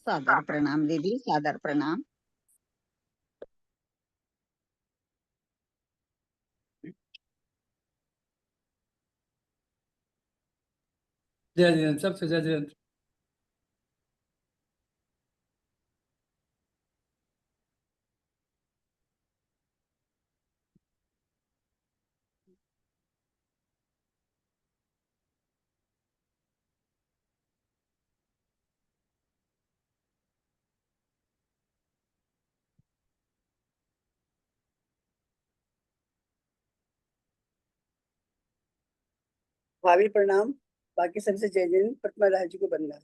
सादर प्रणाम दीदी, सादर प्रणाम। जय जयंत, सबसे जय जयंत। भाभी प्रणाम। बाकी सबसे जय जैन। प्रतिमा राज जी को बंदा।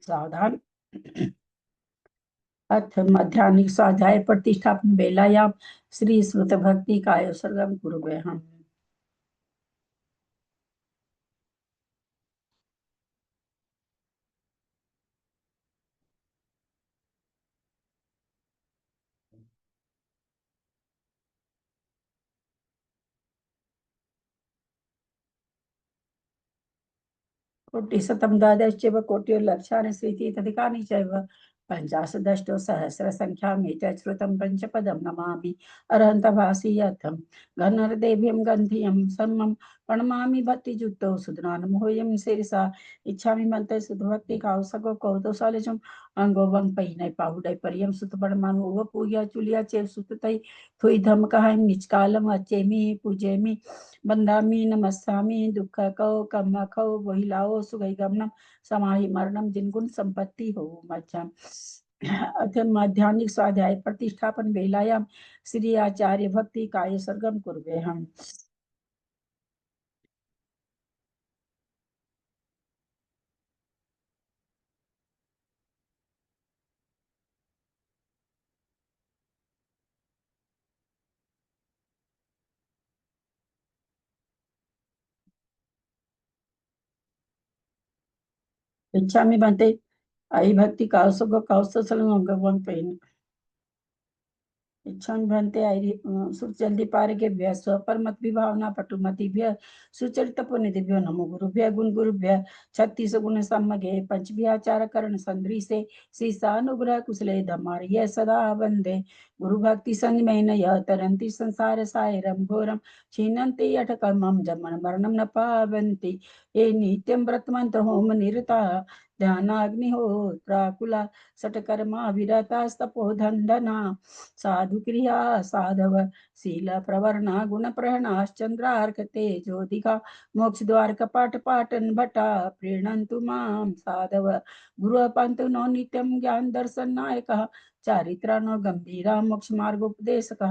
सावधान। अथ मध्याह्निक स्वाध्याय प्रतिष्ठापन बेलायाम श्री श्रुत भक्ति काय सर्गम कुर्वः। कोटिशतं द्वादश्चैव कोट्योर्लक्षाणि स्वीति तदिकानि चैव पञ्चाशदष्टौ सहस्रसङ्ख्यां एतच्छ्रुतं पञ्चपदं नमामि अरहन्तभासि यथं घनरदेभ्यं गन्धियं सर्वं प्रणमामि भक्तियुक्तौ सुधनानमोऽयं शिरसा इच्छामि मन्त्रे सुधभक्ति कौसगो कौतुसालिजं अंगो वं पहिनै पाहुडै परियं सुतपरमानु उव पूया चुलिया चेव सुततै थुई धमकहाय निचकालम अचेमि पूजेमि बंदामी नमस्सामि दुख कौ कम खौ वहिलाओ सुगई गमनम समाहि मरणम जिनगुण संपत्ति हो मध्यम। अथ माध्याह्निक स्वाध्याय प्रतिष्ठापन बेलायाम श्री आचार्य भक्ति काय सर्गम कुर्वे हम। इच्छा में बनते आई भक्ति कौसग कौस्तलम पेन इच्छन भंते आई सुर जल्दी पार के भ्य स्वपरमत विभावना पटुमति भ्य सुचरित पुण्यदिभ्यो नमो गुरुभ्य गुण गुरुभ्य 36 गुण सम्मगे पंचभ्याचार करण संद्री से सीसानुग्रह कुशले धमार्य सदा वंदे गुरु भक्ति संयमेन य तरंति संसार सायरम घोरम क्षीणन्ति अटकमं जमन मरणं न पावन्ति ये नित्यं व्रत मंत्र होम निरता ध्यानाग्निहोत्राकुला सटकर्मा विरतास्तपोधंडना साधु क्रिया साधव शील प्रवर्णा गुण प्रहणाश्चंद्रार्क तेजोदिका मोक्ष द्वार कपाट पाटन भटा प्रीणन्तु मां साधव गुरु पंतु नो नित्यं ज्ञान दर्शन नायक चारित्रा नो गंभीरा मोक्ष मार्गोपदेशक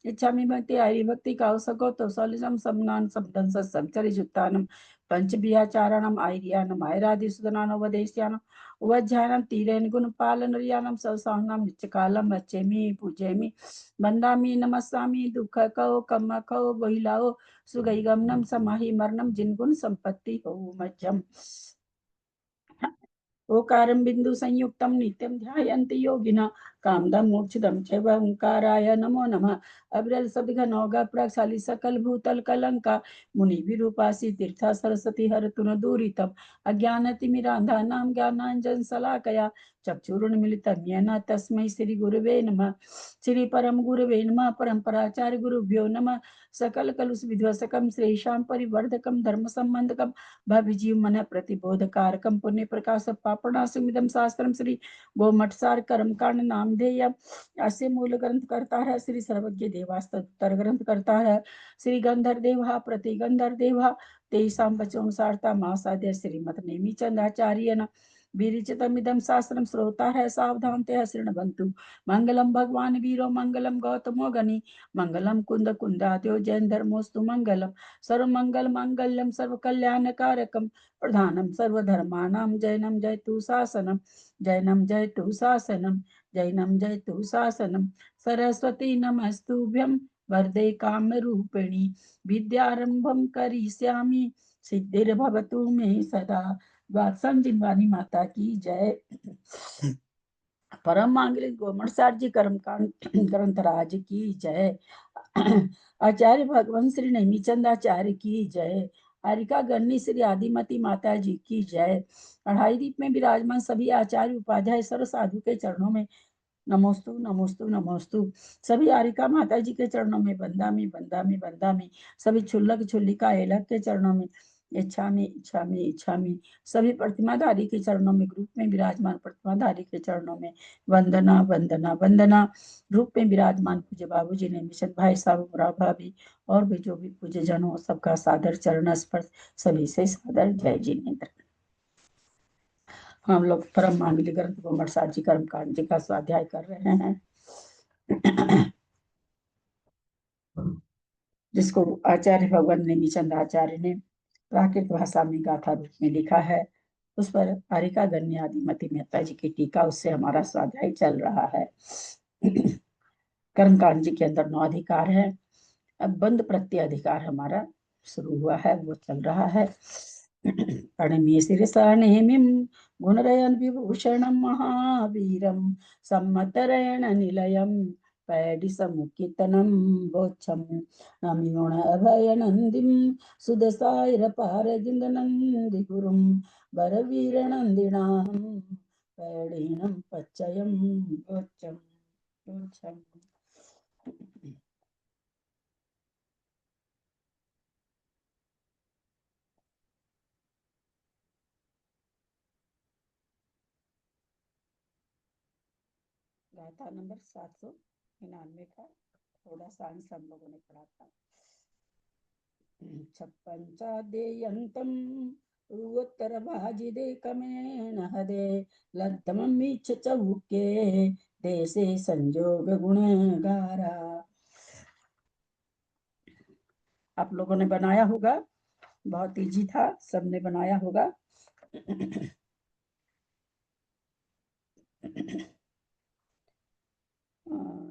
इच्छामि भक्ति आर्य भक्ति कौसगो तो सलिजम समनान समदं संचरिजुत्तानं पंचभियाचारणम आर्यानम आयरादि सुदनानोपदेश्यानम उवज्जानं तीरेन गुणपालन रियानं सवसाहनं नित्यकालं रचेमि पूजेमि बंदामि नमस्सामि दुख कौ कम कौ बहिलाओ सुगई गमनम समाहि मरणम जिनगुण संपत्ति हो मध्यम। ओकारं बिंदु संयुक्तं नित्यं ध्यायन्ति योगिनः कामदं मोक्षदं चैव ओंकाराय नमो नमः। अविरल सद्घनौघ प्रक्षाली सकल भूतल कलंका मुनि विरूपासी तीर्था सरस्वती हरतु न दूरितम् अज्ञानतिमिरान्धानां ज्ञानाञ्जन शलाकया चक्षुरुन्मिलितं येन तस्मै श्री गुरुवे नमः। श्री परम गुरुवे नमः। परम्पराचार्य गुरुभ्यो नमः। सकल कलुष विध्वंसकं श्रेषां परिवर्धकं धर्म संबंधकं भवजीव मन प्रतिबोधकारकं पुण्य प्रकाश पापणासमिदं शास्त्रं श्री गोमठसार कर्मकांड नामधेय। अस्य मूल ग्रंथ करता है श्री सर्वज्ञ देवास्तर ग्रंथ करता है श्री गंधर देवा प्रतिगंधर देवा तेषां वचोनुसारता मासाद्य श्रीमद नेमिचंदाचार्येण विरचितमिदं शास्त्रं श्रोता है सावधान ते शृण्वन्तु। मंगलम भगवान वीरो मंगलम गौतमो गणि मंगलम कुंद कुंदाद्यो जैन धर्मोस्तु मंगलम सर्वमंगल मांगल्यम सर्व कल्याण कारकम प्रधानम सर्वधर्मानां जैनम जयतु शासनम जैनम जयतु शासनम जैनम जयतु शासनम। सरस्वती नमस्तुभ्यं वरदे कामरूपिणी विद्यारंभं करिष्यामि सिद्धिर्भवतु मे सदा। संजीवनी माता की जय। परम मांगलिक गोमठसार जी कर्मकांड ग्रंथराज की जय। आचार्य भगवान श्री नेमिचंदाचार्य की जय। हरिका गन्नी श्री आदिमती माता जी की जय। अढ़ाई दीप में विराजमान सभी आचार्य उपाध्याय सर्व साधु के चरणों में नमोस्तु नमोस्तु नमोस्तु। सभी आरिका माता जी के चरणों में बंदामी बंदामी बंदामी। सभी छुल्लक छुल्लिका एलक के चरणों में इच्छामी इच्छामी इच्छामी। सभी प्रतिमाधारी के चरणों में ग्रुप में विराजमान प्रतिमाधारी के चरणों में वंदना वंदना वंदना। ग्रुप में विराजमान पूज्य बाबू जी ने मिशन भाई साहब बुरा भाभी और भी जो भी पूज्य जन हो सबका सादर चरण स्पर्श सभी से सादर जय जिनेन्द्र। हम लोग परम मांगलिक ग्रंथ गोमठसार जी कर्मकांड जी का स्वाध्याय कर रहे हैं जिसको आचार्य भगवान नेमिचंद आचार्य ने प्राकृत भाषा में गाथा रूप में लिखा है। उस पर हरिका गण्य आदिमती मेहता जी की टीका उससे हमारा स्वाध्याय चल रहा है। कर्मकांड जी के अंदर 9 अधिकार है। अब बंद प्रत्यय अधिकार हमारा शुरू हुआ है, वो चल रहा है। प्रणम्य शिरसा नेमिं गुणरयन् विभूषणं महावीरं सम्मतरयण निलयं पैडिसमुक्कितनं बोच्छं नमियोण अभयनन्दिं सुदसायरपारगिन्दनन्दिगुरुं वरवीरनन्दिनां पैडीनं पच्चयं बोच्छं बोच्छं। गाथा नंबर 799 का थोड़ा सा अंश हम लोगों ने पढ़ा था। छप्पंचादेयंतम उत्तर भाजिदे कमेण हदे लद्धमीच्छ चौके देशे संजोग गुणगारा। आप लोगों ने बनाया होगा, बहुत इजी था, सबने बनाया होगा।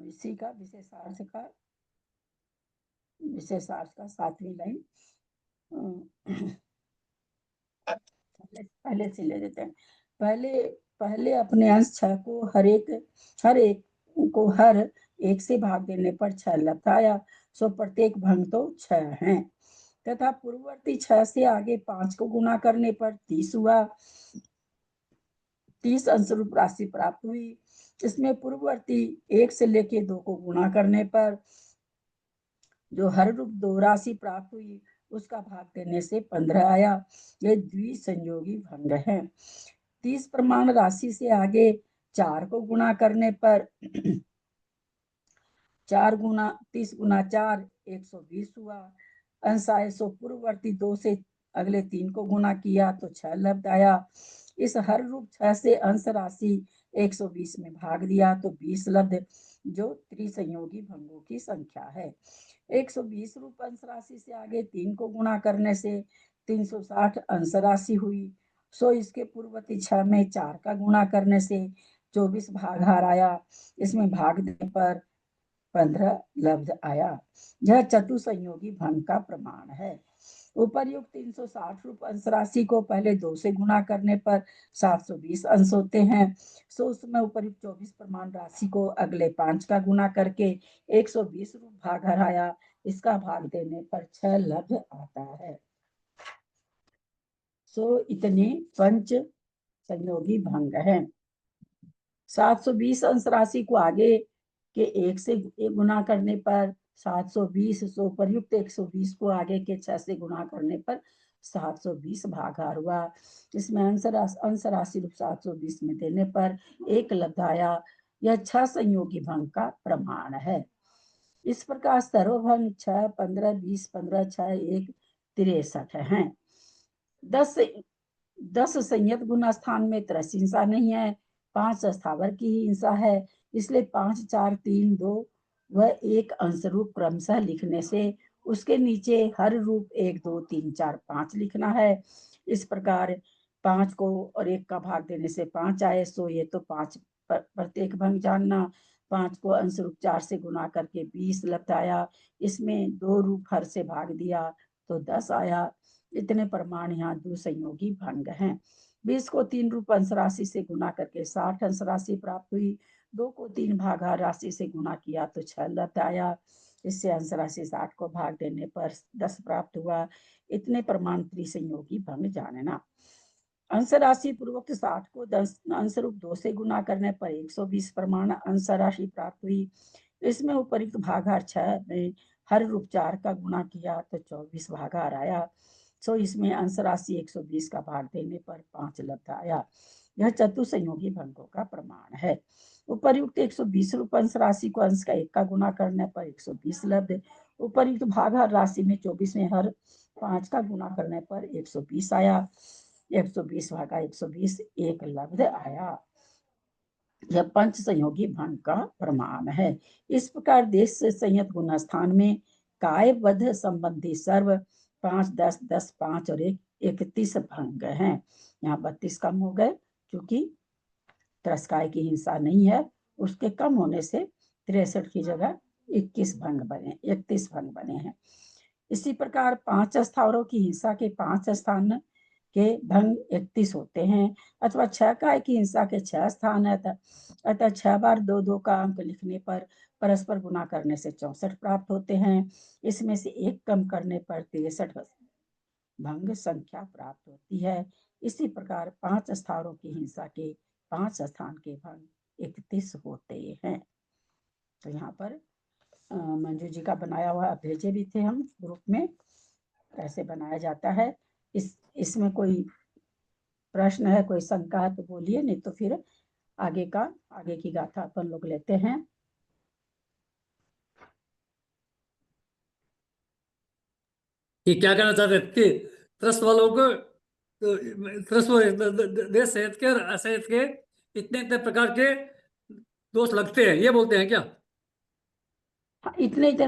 इसी का विशेषार्थ का 7वीं लाइन पहले से ले लेते हैं। पहले अपने अंश 6 को हर एक को हर एक से भाग देने पर 6 लब्ध आया, सो प्रत्येक भंग तो 6 हैं। तथा पूर्ववर्ती 6 से आगे 5 को गुणा करने पर 30 हुआ। 30 अंशरूप राशि प्राप्त हुई। इसमें पूर्ववर्ती 1 से लेके 2 को गुणा करने पर जो हर रूप 2 राशि प्राप्त हुई उसका भाग देने से 15 आया। ये द्विसंयोगी भंग है। 30 प्रमाण राशि से आगे 4 को गुणा करने पर 30 गुना 4 120 हुआ। अंश आए सो पूर्ववर्ती 2 से अगले 3 को गुणा किया तो 6 लब्ध आया। इस हर रूप 6 से अंश राशि 120 में भाग दिया तो 20 लब्ध, जो त्रिसंयोगी भंगों की संख्या है। 120 रूप अंश राशि से आगे 3 को गुणा करने से 360 अंश राशि हुई। सो इसके पूर्ववर्ती 6 में 4 का गुणा करने से 24 भागहार आया। इसमें भाग देने पर 15 लब्ध आया। यह चतुसंयोगी भंग का प्रमाण है। उपर्युक्त 360 रूप अंश राशि को पहले 2 से गुणा करने पर 720 अंश होते हैं। सो उसमें उपर्युक्त 24 प्रमाण राशि को अगले 5 का गुणा करके 120 रूप भाग हराया, इसका भाग देने पर 6 लब्ध आता है। सो इतने पंच संयोगी भंग है। 720 अंश राशि को आगे के 1 से गुणा करने पर 720, सो उपर्युक्त 120 को आगे के 6 से गुणा करने पर 720 भागाहार हुआ। इसमें अंश राशि रूप 720 में देने पर 1 लब्ध आया। यह 6 संयोगी भंग का प्रमाण है। इस प्रकार सर्वभंग 6, 15, 20, 15, 6, 1, 63 है। 10 संयत गुण स्थान में त्रस हिंसा नहीं है, 5 स्थावर की ही हिंसा है। इसलिए 5, 4, 3, 2 व 1 अंश रूप क्रमशः लिखने से उसके नीचे हर रूप 1, 2, 3, 4, 5 लिखना है। इस प्रकार 5 को और 1 का भाग देने से 5 आए। सो ये तो 5 प्रत्येक भंग जानना। 5 को अंश रूप 4 से गुणा करके 20 लब्ध आया। इसमें 2 रूप हर से भाग दिया तो 10 आया। इतने प्रमाण यहाँ दुसंयोगी भंग हैं। 20 को 3 रूप अंश राशि से गुणा करके 60 अंश राशि प्राप्त हुई। 2 को 3 भागाहार राशि से गुणा किया तो 6 लब्ध आया। इससे अंश राशि 60 को भाग देने पर 10 प्राप्त हुआ। इतने प्रमाण त्रिसंयोगी भंग जानना। अंश राशि पूर्वक 60 को 10 अंश रूप 2 से गुणा करने पर 120 प्रमाण अंश राशि प्राप्त हुई। इसमें उपयुक्त भागाहार 6 में हर रूप 4 का गुणा किया तो 24 भागाहार आया। सो इसमें अंश राशि 120 का भाग देने पर 5 लब्ध आया। यह चतुसंयोगी भंगों का प्रमाण है। उपर्युक्त 120 रूप अंश राशि को अंश का 1 का गुणा करने पर 120 लब्ध। उपर्युक्त भागाहार राशि में 24 में हर 5 का गुणा करने पर 120 आया। 120 भागा 120 1 लब्ध आया। यह पंच संयोगी भंग का प्रमाण है। इस प्रकार देश से संयत गुण स्थान में कायबद्ध संबंधी सर्व 5, 10, 10, 5 और 1 31 भंग हैं। यहाँ 32 कम हो गए क्योंकि त्रस्काय की हिंसा नहीं है। उसके कम होने से 63 की जगह 31 भंग बने हैं। इसी प्रकार 5 स्थावरों की हिंसा के 5 स्थान के भंग 31 होते हैं, अथवा 6 काय की हिंसा के 6 स्थान है। अतः 6 बार 2, 2 का अंक लिखने पर परस्पर गुना करने से 64 प्राप्त होते हैं। इसमें से 1 कम करने पर 63 भंग संख्या प्राप्त होती है। इसी प्रकार 5 स्थावरों की हिंसा के 5 स्थान के भंग 31 होते हैं। तो यहाँ पर मंजू जी का बनाया हुआ भेजे भी थे हम ग्रुप में, कैसे बनाया जाता है। इसमें कोई प्रश्न है, कोई शंका है तो बोलिए, नहीं तो फिर आगे की गाथा अपन लोग लेते हैं। ये क्या कहना चाहते थे कि ट्रस्ट वालों को ट्रस्ट देश सहित के और असहित के इतने इतने प्रकार के दोष लगते हैं, ये बोलते हैं क्या? इतने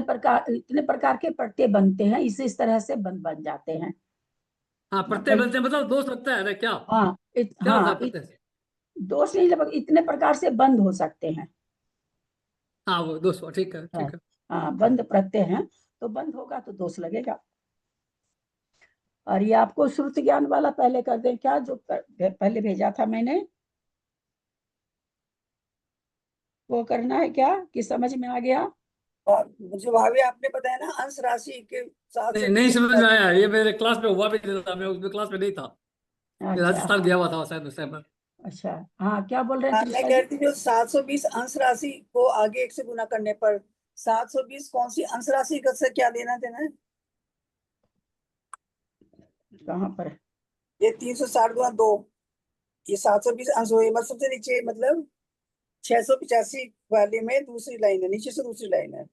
प्रकार के प्रत्यय बनते हैं, इस तरह से बन जाते हैं। हाँ, प्रत्यय बनते हैं मतलब दोष लगता है ना क्या? हाँ क्या होता है प्रत्यय? दोष नहीं, लगभग इतने प्रकार से बंद हो सकते हैं। हाँ, वो दोष, ठीक है, ठीक है। हाँ, बंद प्रत्यय हैं तो बंद होगा तो दोष लगेगा। और ये आपको श्रुति ज्ञान वाला पहले कर दें क्या, जो पहले भेजा था मैंने, वो करना है क्या कि समझ में आ गया? और जो भाभी आपने बताया ना अंश राशि के साथ नहीं समझ में आया। ये मेरे क्लास में हुआ भी नहीं था, मैं उसमें क्लास में नहीं था। राजस्थान गया हुआ था शायद उस टाइम पर। अच्छा, हाँ, क्या बोल रहे हैं मैं कृष्णा कह जी? रही थी जो 720 अंश राशि को आगे 1 से गुना करने पर 720 कौन सी अंश राशि से क्या लेना देना है? कहाँ पर? ये 360 गुना 2, ये 720 अंश हुए। मतलब सबसे नीचे, मतलब 685 वाले में दूसरी लाइन है, नीचे से दूसरी लाइन है।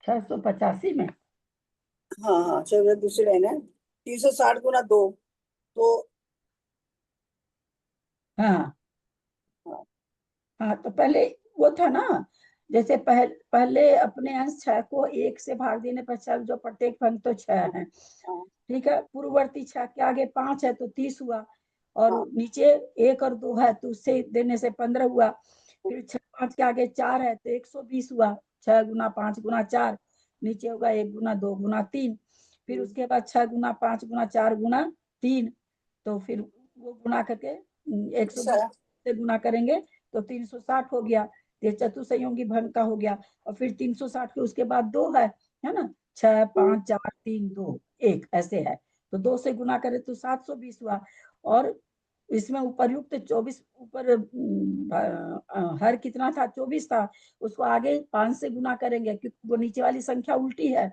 685 में? हाँ हाँ, चलो दूसरी लाइन है 360 गुना 2 तो हाँ हाँ, हाँ, तो पहले वो था ना, जैसे पहले अपने अंश 6 को 1 से भाग देने पर 6, जो प्रत्येक भंग तो 6 है। हाँ, ठीक है, पूर्ववर्ती 6 के आगे 5 है तो 30 हुआ, और हाँ, नीचे 1 और 2 है तो उससे देने से 15 हुआ। फिर 6, 5 के आगे 4 है तो 120 हुआ। 6 गुना 5 गुना 4, नीचे होगा 1 गुना 2 गुना 3। फिर उसके बाद 6 गुना 5 गुना 4 गुना 3, तो फिर वो गुना करके 120 से गुना करेंगे तो 360 हो गया। ये चतुसंयोगी भंग का हो गया। और फिर 360 के उसके बाद 2 है ना, 6 5 4 3 2 1 ऐसे है, तो 2 से गुना करें तो 720 हुआ। और इसमें उपर्युक्त 24 ऊपर हर कितना था, 24 था, उसको आगे 5 से गुना करेंगे क्योंकि वो नीचे वाली संख्या उल्टी है।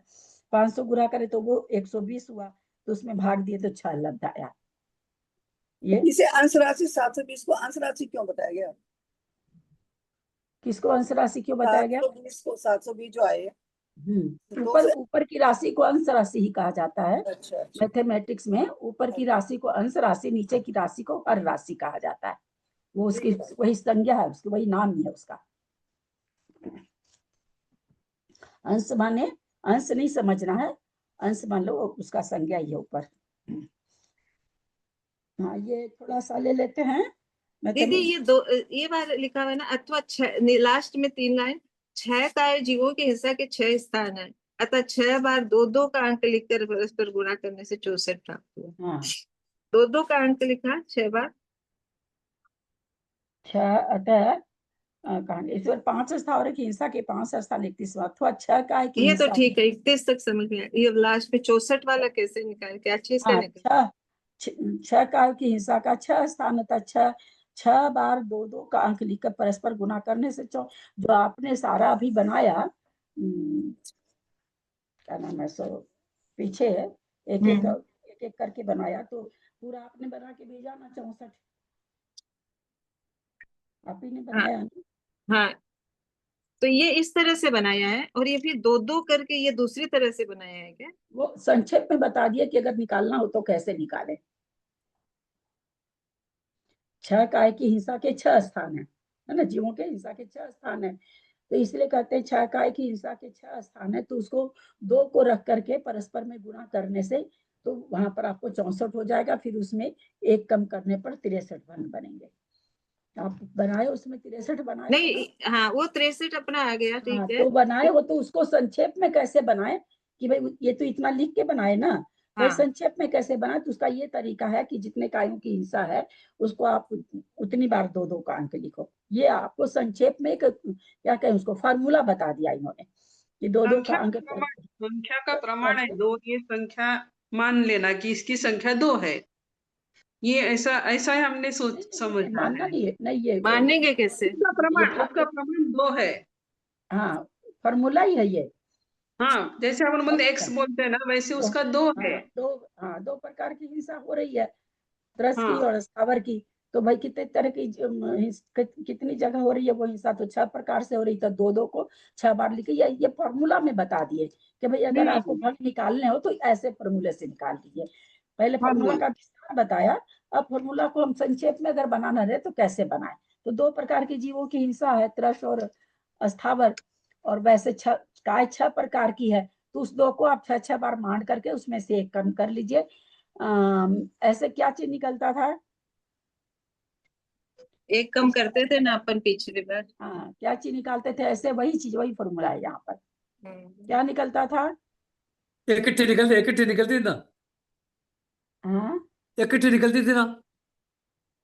500 गुना करे तो वो 120 हुआ, तो उसमें भाग दिए तो 6 लब्ध आया। ये इसे अंश राशि 720 को अंश राशि क्यों बताया गया? किसको अंश राशि क्यों बताया गया? 720 को 720 जो आए, ऊपर ऊपर की राशि को अंश राशि ही कहा जाता है। अच्छा अच्छा, मैथमेटिक्स में ऊपर की राशि को अंश राशि, नीचे की राशि को हर राशि कहा जाता है। वो उसकी वही संज्ञा है, उसकी वही नाम ही है उसका। अंश माने अंश नहीं समझना है, अंश मान लो उसका संज्ञा ही है ऊपर। हाँ, ये थोड़ा सा ले लेते हैं। दीदी ये बार लिखा हुआ है ना, अथवा 6 लास्ट में 3 लाइन, 6 काय जीवों के हिस्सा के 6 स्थान है, अतः 6 बार 2-2 का अंक लिखकर परस्पर गुणा करने से 64 प्राप्त हुआ। हाँ, 2-2 का अंक लिखा 6 बार। 6 अतः इस बार 5 स्थावर की हिंसा के 5 स्थान 31 अथवा 6 काय की ये तो हिंसा ठीक है, 31 तक समझ में आया। ये लास्ट में 64 वाला कैसे निकाल, क्या चीज का निकाल? 6 काय की हिंसा का 6 स्थान था, 6 बार 2-2 का अंक लिखकर परस्पर गुना करने से जो आपने सारा अभी बनाया, क्या नाम है, सो पीछे एक एक करके बनाया, तो पूरा आपने बना के भेजा ना 64, आप ही ने बनाया ना? हाँ, तो ये इस तरह से बनाया है, और ये फिर 2-2 करके ये दूसरी तरह से बनाया है क्या? वो संक्षेप में बता दिया कि अगर निकालना हो तो कैसे निकाले। 6 काय की हिंसा के 6 स्थान है ना, जीवों के हिंसा के 6 स्थान है, तो इसलिए कहते हैं 6 काय की हिंसा के 6 स्थान है, तो उसको 2 को रख करके परस्पर में गुणा करने से तो वहां पर आपको 64 हो जाएगा। फिर उसमें 1 कम करने पर 63 बनेंगे। आप बनाए उसमें 63 बनाए नहीं, हाँ वो 63 अपना आ गया, ठीक हाँ, है। तो बनाए हो तो उसको संक्षेप में कैसे बनाए कि भाई ये तो इतना लिख के बनाए ना, भाई हाँ। संक्षेप में कैसे बनाए, तो उसका ये तरीका है कि जितने कायों की हिंसा है उसको आप उतनी बार 2-2 का अंक लिखो। ये आपको संक्षेप में एक क्या कहें उसको फार्मूला बता दिया इन्होंने कि 2-2 का अंक संख्या का प्रमाण है 2, ये संख्या मान लेना कि इसकी संख्या 2 है, ये ऐसा ऐसा ही हमने समझना मानना है। नहीं है, नहीं ये मानेंगे कैसे? उसका प्रमाण 2 है। हाँ, फार्मूला ही है ये। हाँ, जैसे अपन बोलते x बोलते हैं ना, वैसे उसका 2 है। हाँ, 2 प्रकार की हिंसा हो रही है, त्रस की हाँ। और स्थावर की। तो भाई कितने तरह की कितनी जगह हो रही है वो हिंसा, तो 6 प्रकार से हो रही, तो 2-2 को 6 बार लिखे। ये फॉर्मूला में बता दिए कि भाई अगर आपको भंग निकालने हो तो ऐसे फॉर्मूले से निकाल लीजिए। पहले फॉर्मूला का विस्तार बताया, अब फॉर्मूला को हम संक्षेप में अगर बनाना रहे तो कैसे बनाए। तो 2 प्रकार की जीवों की हिंसा है, त्रस और स्थावर, और वैसे 6 प्रकार की है, तो उस 2 को आप 6 बार मान करके उसमें से 1 कम कर लीजिए। ऐसे क्या चीज निकलता था? 1 कम करते थे ना अपन पिछली बार। हाँ, क्या चीज निकालते थे ऐसे, वही चीज वही फॉर्मूला है यहाँ पर। क्या निकलता था? इकट्ठी निकलती थी ना, हाँ, इकट्ठी निकलती थी ना,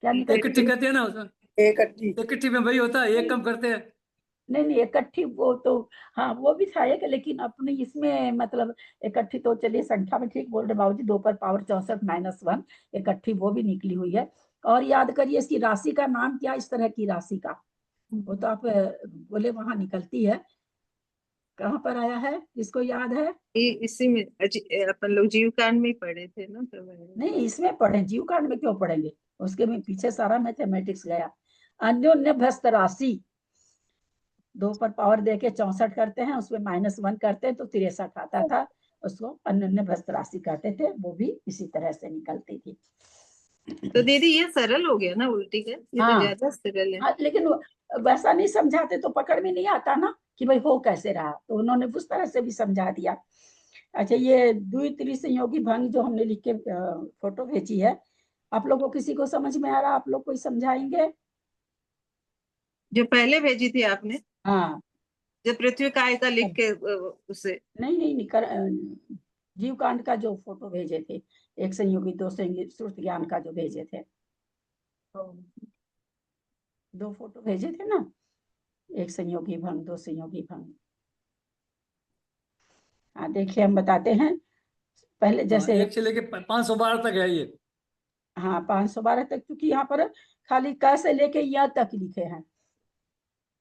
क्या निकलती इकट्ठी थी? कहते हैं ना उसमें, इकट्ठी। इकट्ठी में वही होता है, 1 कम करते हैं। नहीं इकट्ठी वो तो, हाँ वो भी था एक, लेकिन अपने इसमें मतलब इकट्ठी तो चलिए संख्या में ठीक बोल रहे बाबूजी, 2 पर पावर 64 - 1 इकट्ठी वो भी निकली हुई है। और याद करिए इसकी राशि का नाम क्या, इस तरह की राशि का, वो तो आप बोले वहां निकलती है, कहाँ पर आया है, किसको याद है? इसी में अपन लोग जीव कांड में ही पढ़े थे ना, तो नहीं इसमें पढ़े, जीव कांड में क्यों पढ़ेंगे, उसके में पीछे सारा मैथमेटिक्स गया। अन्योन्य भस्त राशि 2 पर पावर देके 64 करते हैं, उसमें -1 करते हैं तो 63 आता था, उसको अन्योन्य भस्त राशि कहते थे, वो भी इसी तरह से निकलती थी। तो दीदी ये सरल हो गया ना, उल्टी का, ये तो ज्यादा सरल है। हाँ, लेकिन वैसा नहीं समझाते तो पकड़ में नहीं आता ना कि भाई हो कैसे रहा, तो उन्होंने उस तरह से भी समझा दिया। अच्छा, ये द्वित्रिसंयोगी भंग जो हमने लिख के फोटो भेजी है, आप लोगों को किसी को समझ में आ रहा, आप लोग कोई समझाएंगे? जो पहले भेजी थी आपने, हाँ, जो पृथ्वी काय का लिख के उसे। नहीं जीवकांड का जो फोटो भेजे थे, एक संयोगी दो संयोगी श्रुत ज्ञान का जो भेजे थे, दो फोटो भेजे थे ना, एक संयोगी भंग दो संयोगी भंग। हाँ देखिए हम बताते हैं पहले जैसे 1 से लेके 512 तक है ये। हाँ 512 तक, क्योंकि यहाँ पर खाली क से लेके य तक लिखे हैं,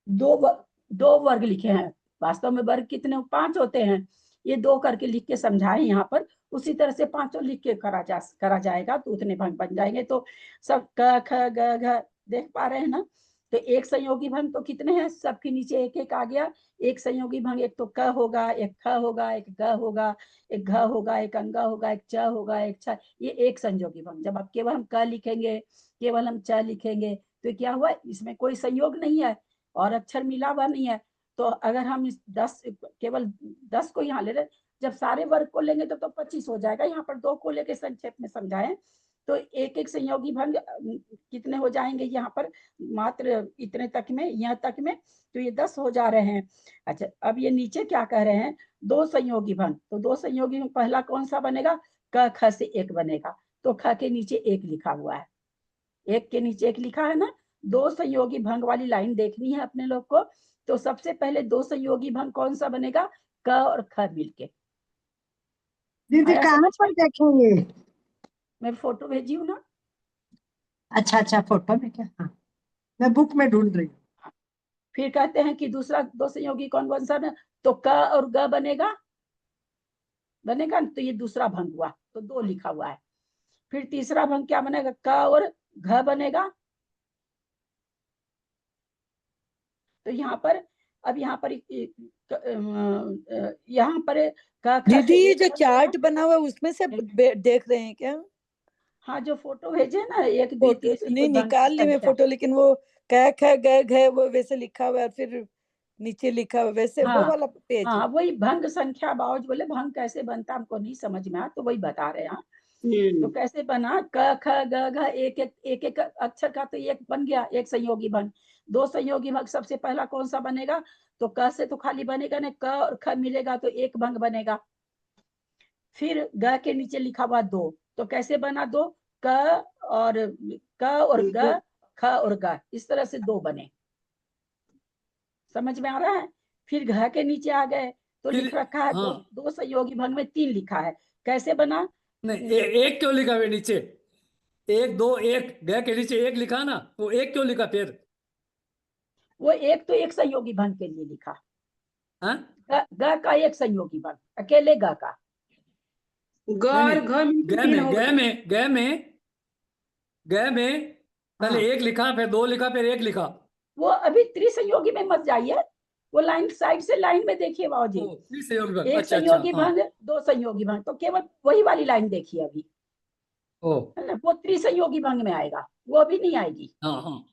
दो वर्ग लिखे हैं। वास्तव में वर्ग कितने 5 होते हैं, ये 2 करके लिख के समझाए यहाँ पर। उसी तरह से 5 लिख के करा जाएगा तो उतने भंग बन जाएंगे। तो सब क ख ग घ देख पा रहे हैं ना। तो एक संयोगी भंग तो कितने हैं, सबके नीचे एक एक आ गया। एक संयोगी भंग एक तो क होगा, एक ख होगा, एक ग होगा, एक घ होगा, एक अंगा होगा, एक च होगा, एक छ। ये एक संयोगी भंग। जब अब केवल हम क लिखेंगे, केवल हम च लिखेंगे, तो क्या हुआ, इसमें कोई संयोग नहीं है और अक्षर मिला हुआ नहीं है। तो अगर हम इस 10 केवल 10 को यहाँ ले रहे, जब सारे वर्ग को लेंगे तो 25 हो जाएगा। यहाँ पर 2 को लेके संक्षेप में समझाएं तो एक एक संयोगी भंग कितने हो जाएंगे यहाँ पर, मात्र इतने तक में, यहाँ तक में, तो ये 10 हो जा रहे हैं। अच्छा अब ये नीचे क्या कह रहे हैं, 2 संयोगी भंग। तो 2 संयोगी भंग पहला कौन सा बनेगा, क ख से 1 बनेगा। तो ख के नीचे 1 लिखा हुआ है, 1 के नीचे 1 लिखा है ना। 2 संयोगी भंग वाली लाइन देखनी है अपने लोग को। तो सबसे पहले 2 संयोगी भंग कौन सा बनेगा, क और ख मिलके। दीदी आया कहाँ समझ पर में? देखेंगे? मैं फोटो भेजी हूँ ना। अच्छा अच्छा, फोटो में क्या? हाँ, मैं बुक में ढूंढ रही हूँ। फिर कहते हैं कि दूसरा 2 संयोगी कौन कौन सा ना, तो क और ग बनेगा, बनेगा। तो ये दूसरा भंग हुआ, तो 2 लिखा हुआ है। फिर तीसरा भंग क्या बनेगा, क और घ बनेगा। तो यहाँ पर अब यहाँ पर यहाँ पर क ख दीदी से ये 1 जो बन चार्ट गया। बना हुआ है उसमें से देख रहे हैं क्या? हाँ जो फोटो भेजे ना, 1 2 फोटो 3 नहीं भंग की निकाल ली मैं संख्या। फोटो, लेकिन वो क ख ग घ वो वैसे लिखा हुआ है, फिर नीचे लिखा हुआ वैसे वो हाँ वाला पेज। हाँ वही भंग संख्या। बाबूजी बोले भंग कैसे बनता हमको नहीं समझ में आया, तो वही बता रहे हैं। तो कैसे बना, क ख ग घ एक एक अक्षर का तो 1 बन गया, एक संयोगी भंग। 2 संयोगी भंग सबसे पहला कौन सा बनेगा, तो क से तो खाली बनेगा नहीं, क और ख मिलेगा तो 1 भंग बनेगा। फिर ग के नीचे लिखा हुआ 2, तो कैसे बना 2, और ग, ख और ग, इस तरह से 2 बने। समझ में आ रहा है। फिर घ के नीचे आ गए तो फिर लिख रखा है हाँ 2 संयोगी भंग में 3 लिखा है। कैसे बना, नहीं, एक क्यों लिखा है नीचे, 1 2 1 ग के नीचे 1 लिखा ना, वो 1 क्यों लिखा फिर? वो 1 तो एक संयोगी भंग के लिए लिखा, हाँ ग का 1 संयोगी भंग, अकेले ग का। ग नहीं और नहीं, घ मिलकर ग 3 में हो ग गए। में ग में ग में पहले हाँ 1 लिखा, फिर 2 लिखा, फिर 1 लिखा। वो अभी त्रिसंयोगी में मत जाइए, वो लाइन साइड से लाइन में देखिए ओ बाबूजी। संयोगी भंग, 1 अच्छा संयोगी हाँ। भंग 2 संयोगी भंग, तो केवल वही वाली लाइन देखिए अभी, ओ है ना? वो त्रिसंयोगी भंग में आएगा, वो अभी नहीं आएगी। हाँ हाँ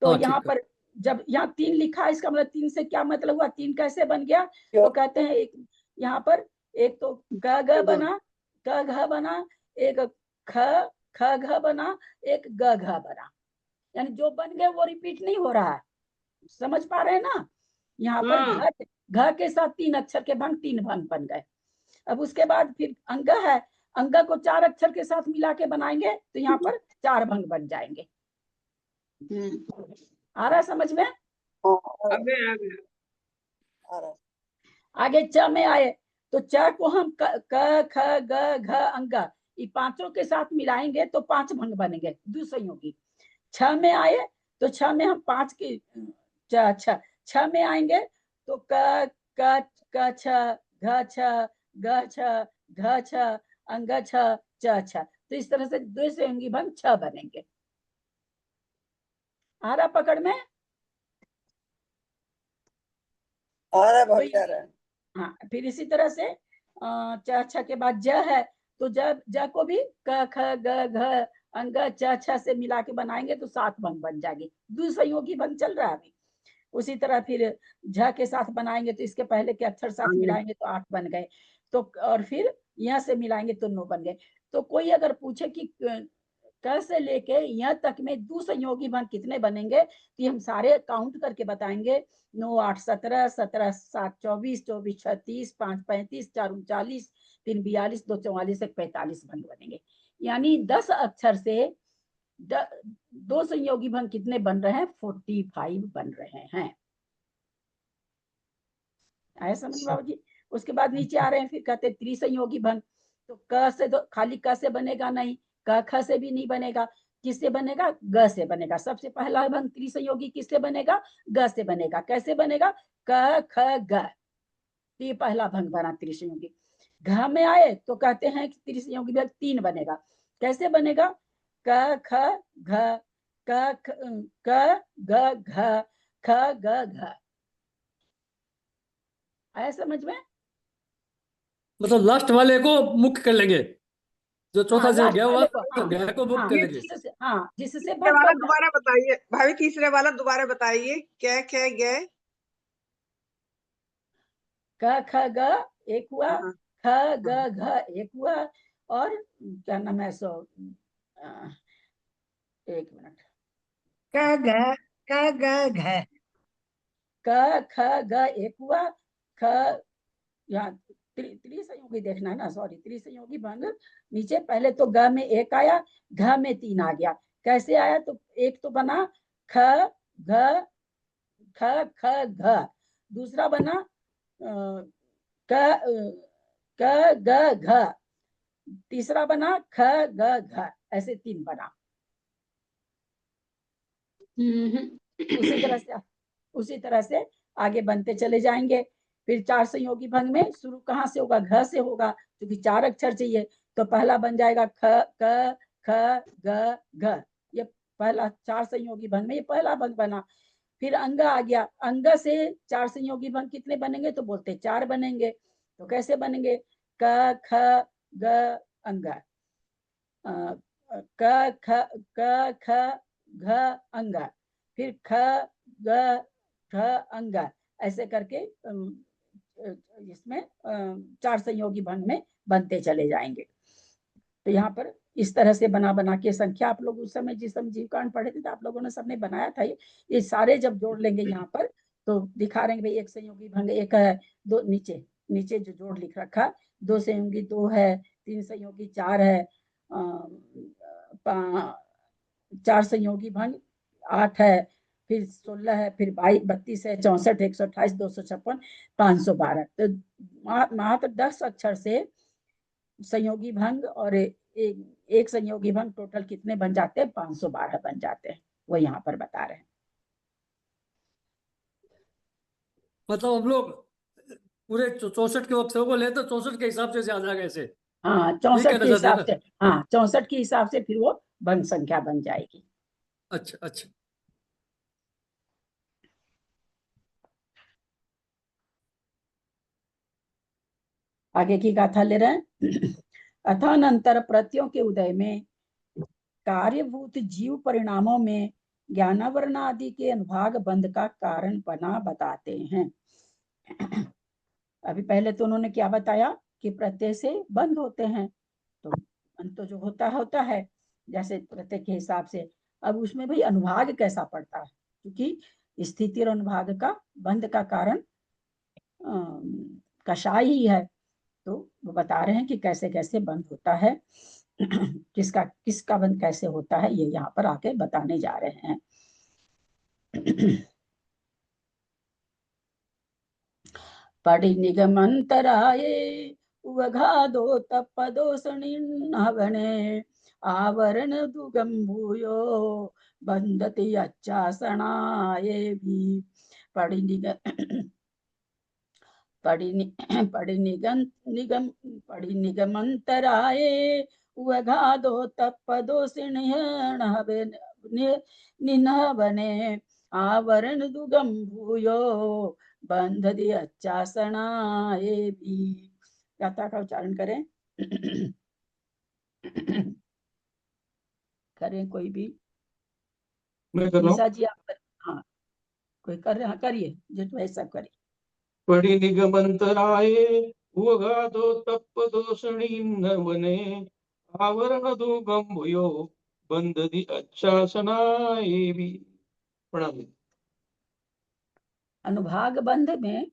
तो हाँ यहाँ ठीक है। पर जब यहाँ 3 लिखा है, इसका मतलब 3 से क्या मतलब हुआ, 3 कैसे बन गया, तो कहते हैं एक यहाँ पर एक तो क ग बना, क घ बना, एक ख ख घ बना, एक ग घ बना। यानी जो बन गए वो रिपीट नहीं हो रहा है। समझ पा रहे हैं ना। यहाँ पर हाँ घ के साथ 3 अक्षर के भंग 3 भंग बन गए। अब उसके बाद फिर अंग है, अंग को 4 अक्षर के साथ मिला के बनाएंगे तो यहाँ पर 4 भंग बन जाएंगे। आ रहा है समझ में। आ गया आगे च में आए तो च को हम क ख ग घ अंग, ये पांचों के साथ मिलाएंगे तो 5 भंग बनेंगे दुसंयोगी। छ में आए तो छ में हम 5 के छ में आएंगे तो क क छ घ छ ग छ घ छ अंग छ च छ। तो इस तरह से द्विसंयोगी भंग 6 बनेंगे। आ रहा पकड़ में। आ रहा तो भाग जा रहा है। हाँ फिर इसी तरह से च छ के बाद ज है तो ज को भी क ख ग घ अंग च छ से मिला के बनाएंगे तो 7 भंग बन जाएंगे। द्विसंयोगी भंग चल रहा है अभी। उसी तरह फिर झ के साथ बनाएंगे तो इसके पहले के अक्षर साथ मिलाएंगे तो 8 बन गए। तो और फिर यहाँ से मिलाएंगे तो 9 बन गए। तो कोई अगर पूछे कि क से लेके य तक में दुसंयोगी भंग कितने बनेंगे, तो ये हम सारे काउंट करके बताएंगे। 9 8 17, 17 7 24, 24 36, 5 35, 4 39, 3 42, 2 44 से 45 भंग बनेंगे। यानी 10 अक्षर से दो संयोगी भंग कितने बन रहे हैं, 45 बन रहे हैं। आया समझ बाबू जी। उसके बाद नीचे आ रहे हैं, फिर कहते हैं त्रिसंयोगी भंग। तो क से तो खाली क से बनेगा नहीं, क ख से भी नहीं बनेगा, किससे बनेगा, ग से बनेगा। सबसे पहला भंग त्रिसंयोगी किससे बनेगा, ग से बनेगा। कैसे बनेगा, क ख ग, ये पहला भंग बना त्रिसंयोगी। घ में आए तो कहते हैं कि त्रिसंयोगी भंग 3 बनेगा। कैसे बनेगा, क ख घ, क ग घ, ख ग घ। आया समझ में। मतलब लास्ट वाले को मुख्य कर लेंगे, जो चौथा हाँ, से लास्ट गया हुआ वाले को, हाँ, गया को मुख्य हाँ, कर लेंगे। जिससे, हाँ, जिससे तीसरे भंग वाला बन जाए। दोबारा बताइए भाभी, तीसरे वाला दोबारा बताइए। क्या क्या गए, क ख ग एक हुआ, हाँ, ख ग घ एक हुआ, और क्या नाम है सो, एक मिनट, क ग घ, क ख ग एक हुआ, ख, यहाँ त्रिसंयोगी देखना है ना, सॉरी, त्रिसंयोगी भंग। नीचे पहले तो ग में 1 आया, घ में 3 आ गया। कैसे आया, तो एक तो बना ख घ, ख ख घ, दूसरा बना क क ग घ, तीसरा बना ख ग घ, ऐसे 3 बना। उसी तरह से आगे बनते चले जाएंगे। फिर 4 संयोगी भंग में शुरू कहाँ से होगा, घ से होगा, क्योंकि 4 अक्षर चाहिए। तो पहला बन जाएगा ख क ख ग घ, ये पहला 4 संयोगी भंग में ये पहला भंग बना। फिर अंग आ गया, अंग से 4 संयोगी भंग कितने बनेंगे, तो बोलते 4 बनेंगे। तो कैसे बनेंगे, क ख ग अंग, क ख घ अंग, फिर ख ग ख अंग, ऐसे करके इसमें 4 संयोगी भंग में बनते चले जाएंगे। तो यहाँ पर इस तरह से बना बना के संख्या, आप लोग उस समय जिस समय जीवकांड पढ़े थे तो आप लोगों ने सबने बनाया था। ये सारे जब जोड़ लेंगे यहाँ पर तो दिखा रहे हैं भाई, एक संयोगी भंग 1 है, 2 नीचे नीचे जो जोड़ लिख रखा, 2 संयोगी 2 है, 3 संयोगी 4 है, 4 संयोगी भंग 8 है, फिर 16 है, फिर 32 है, 64, 128, 256, 512। तो मात्र 10 अक्षर से संयोगी भंग और एक संयोगी भंग टोटल कितने बन जाते हैं, 512 बन जाते हैं। वो यहाँ पर बता रहे हैं। मतलब हम लोग पूरे 64 के अक्षरों को ले तो 64 के हिसाब से आ जाएगा ऐसे, हाँ, ये 64 कहना के चाहते हैं हिसाब ना। से, हाँ, 64 के हिसाब से फिर वो भंग संख्या बन जाएगी। अच्छा अच्छा। आगे की गाथा ले रहे हैं। अथानंतर प्रत्ययों के उदय में कार्यभूत जीव परिणामों में ज्ञानावरण आदि के अनुभाग बंध का कारण बना बताते हैं। अभी पहले तो उन्होंने क्या बताया कि प्रत्यय से बंद होते हैं, तो बंध तो जो होता है जैसे प्रत्यय के हिसाब से। अब उसमें भाई अनुभाग कैसा पड़ता है, क्योंकि स्थिति और अनुभाग का बंध का कारण कषाय ही है। तो वो बता रहे हैं कि कैसे कैसे बंद होता है, किसका बंद कैसे होता है, ये यहाँ पर आके बताने जा रहे हैं। पढ़ि निगमंतराये उवघादो तपदोषणिन्हवने आवरण दुगम भूयो बंदति अच्छासनाये भी। पढ़ि निगमंतराये उवघादो तपदोषिण्हवने आवरण दुगम भूयो बंधति अच्छासनाये भी। गाथा का उच्चारण करें। करें कोई भी, मैं कर रहा हूँ। निशा जी आप हाँ, कोई कर रहे हैं, करिए जो वैसा करिए। पढ़ि निगमंतराये उवगादो तप्पदोषणीन वने आवरण दुगम भूयो बंद दी अच्छा सुनाए भी। प्रणाम दीदी। अनुभाग बंध में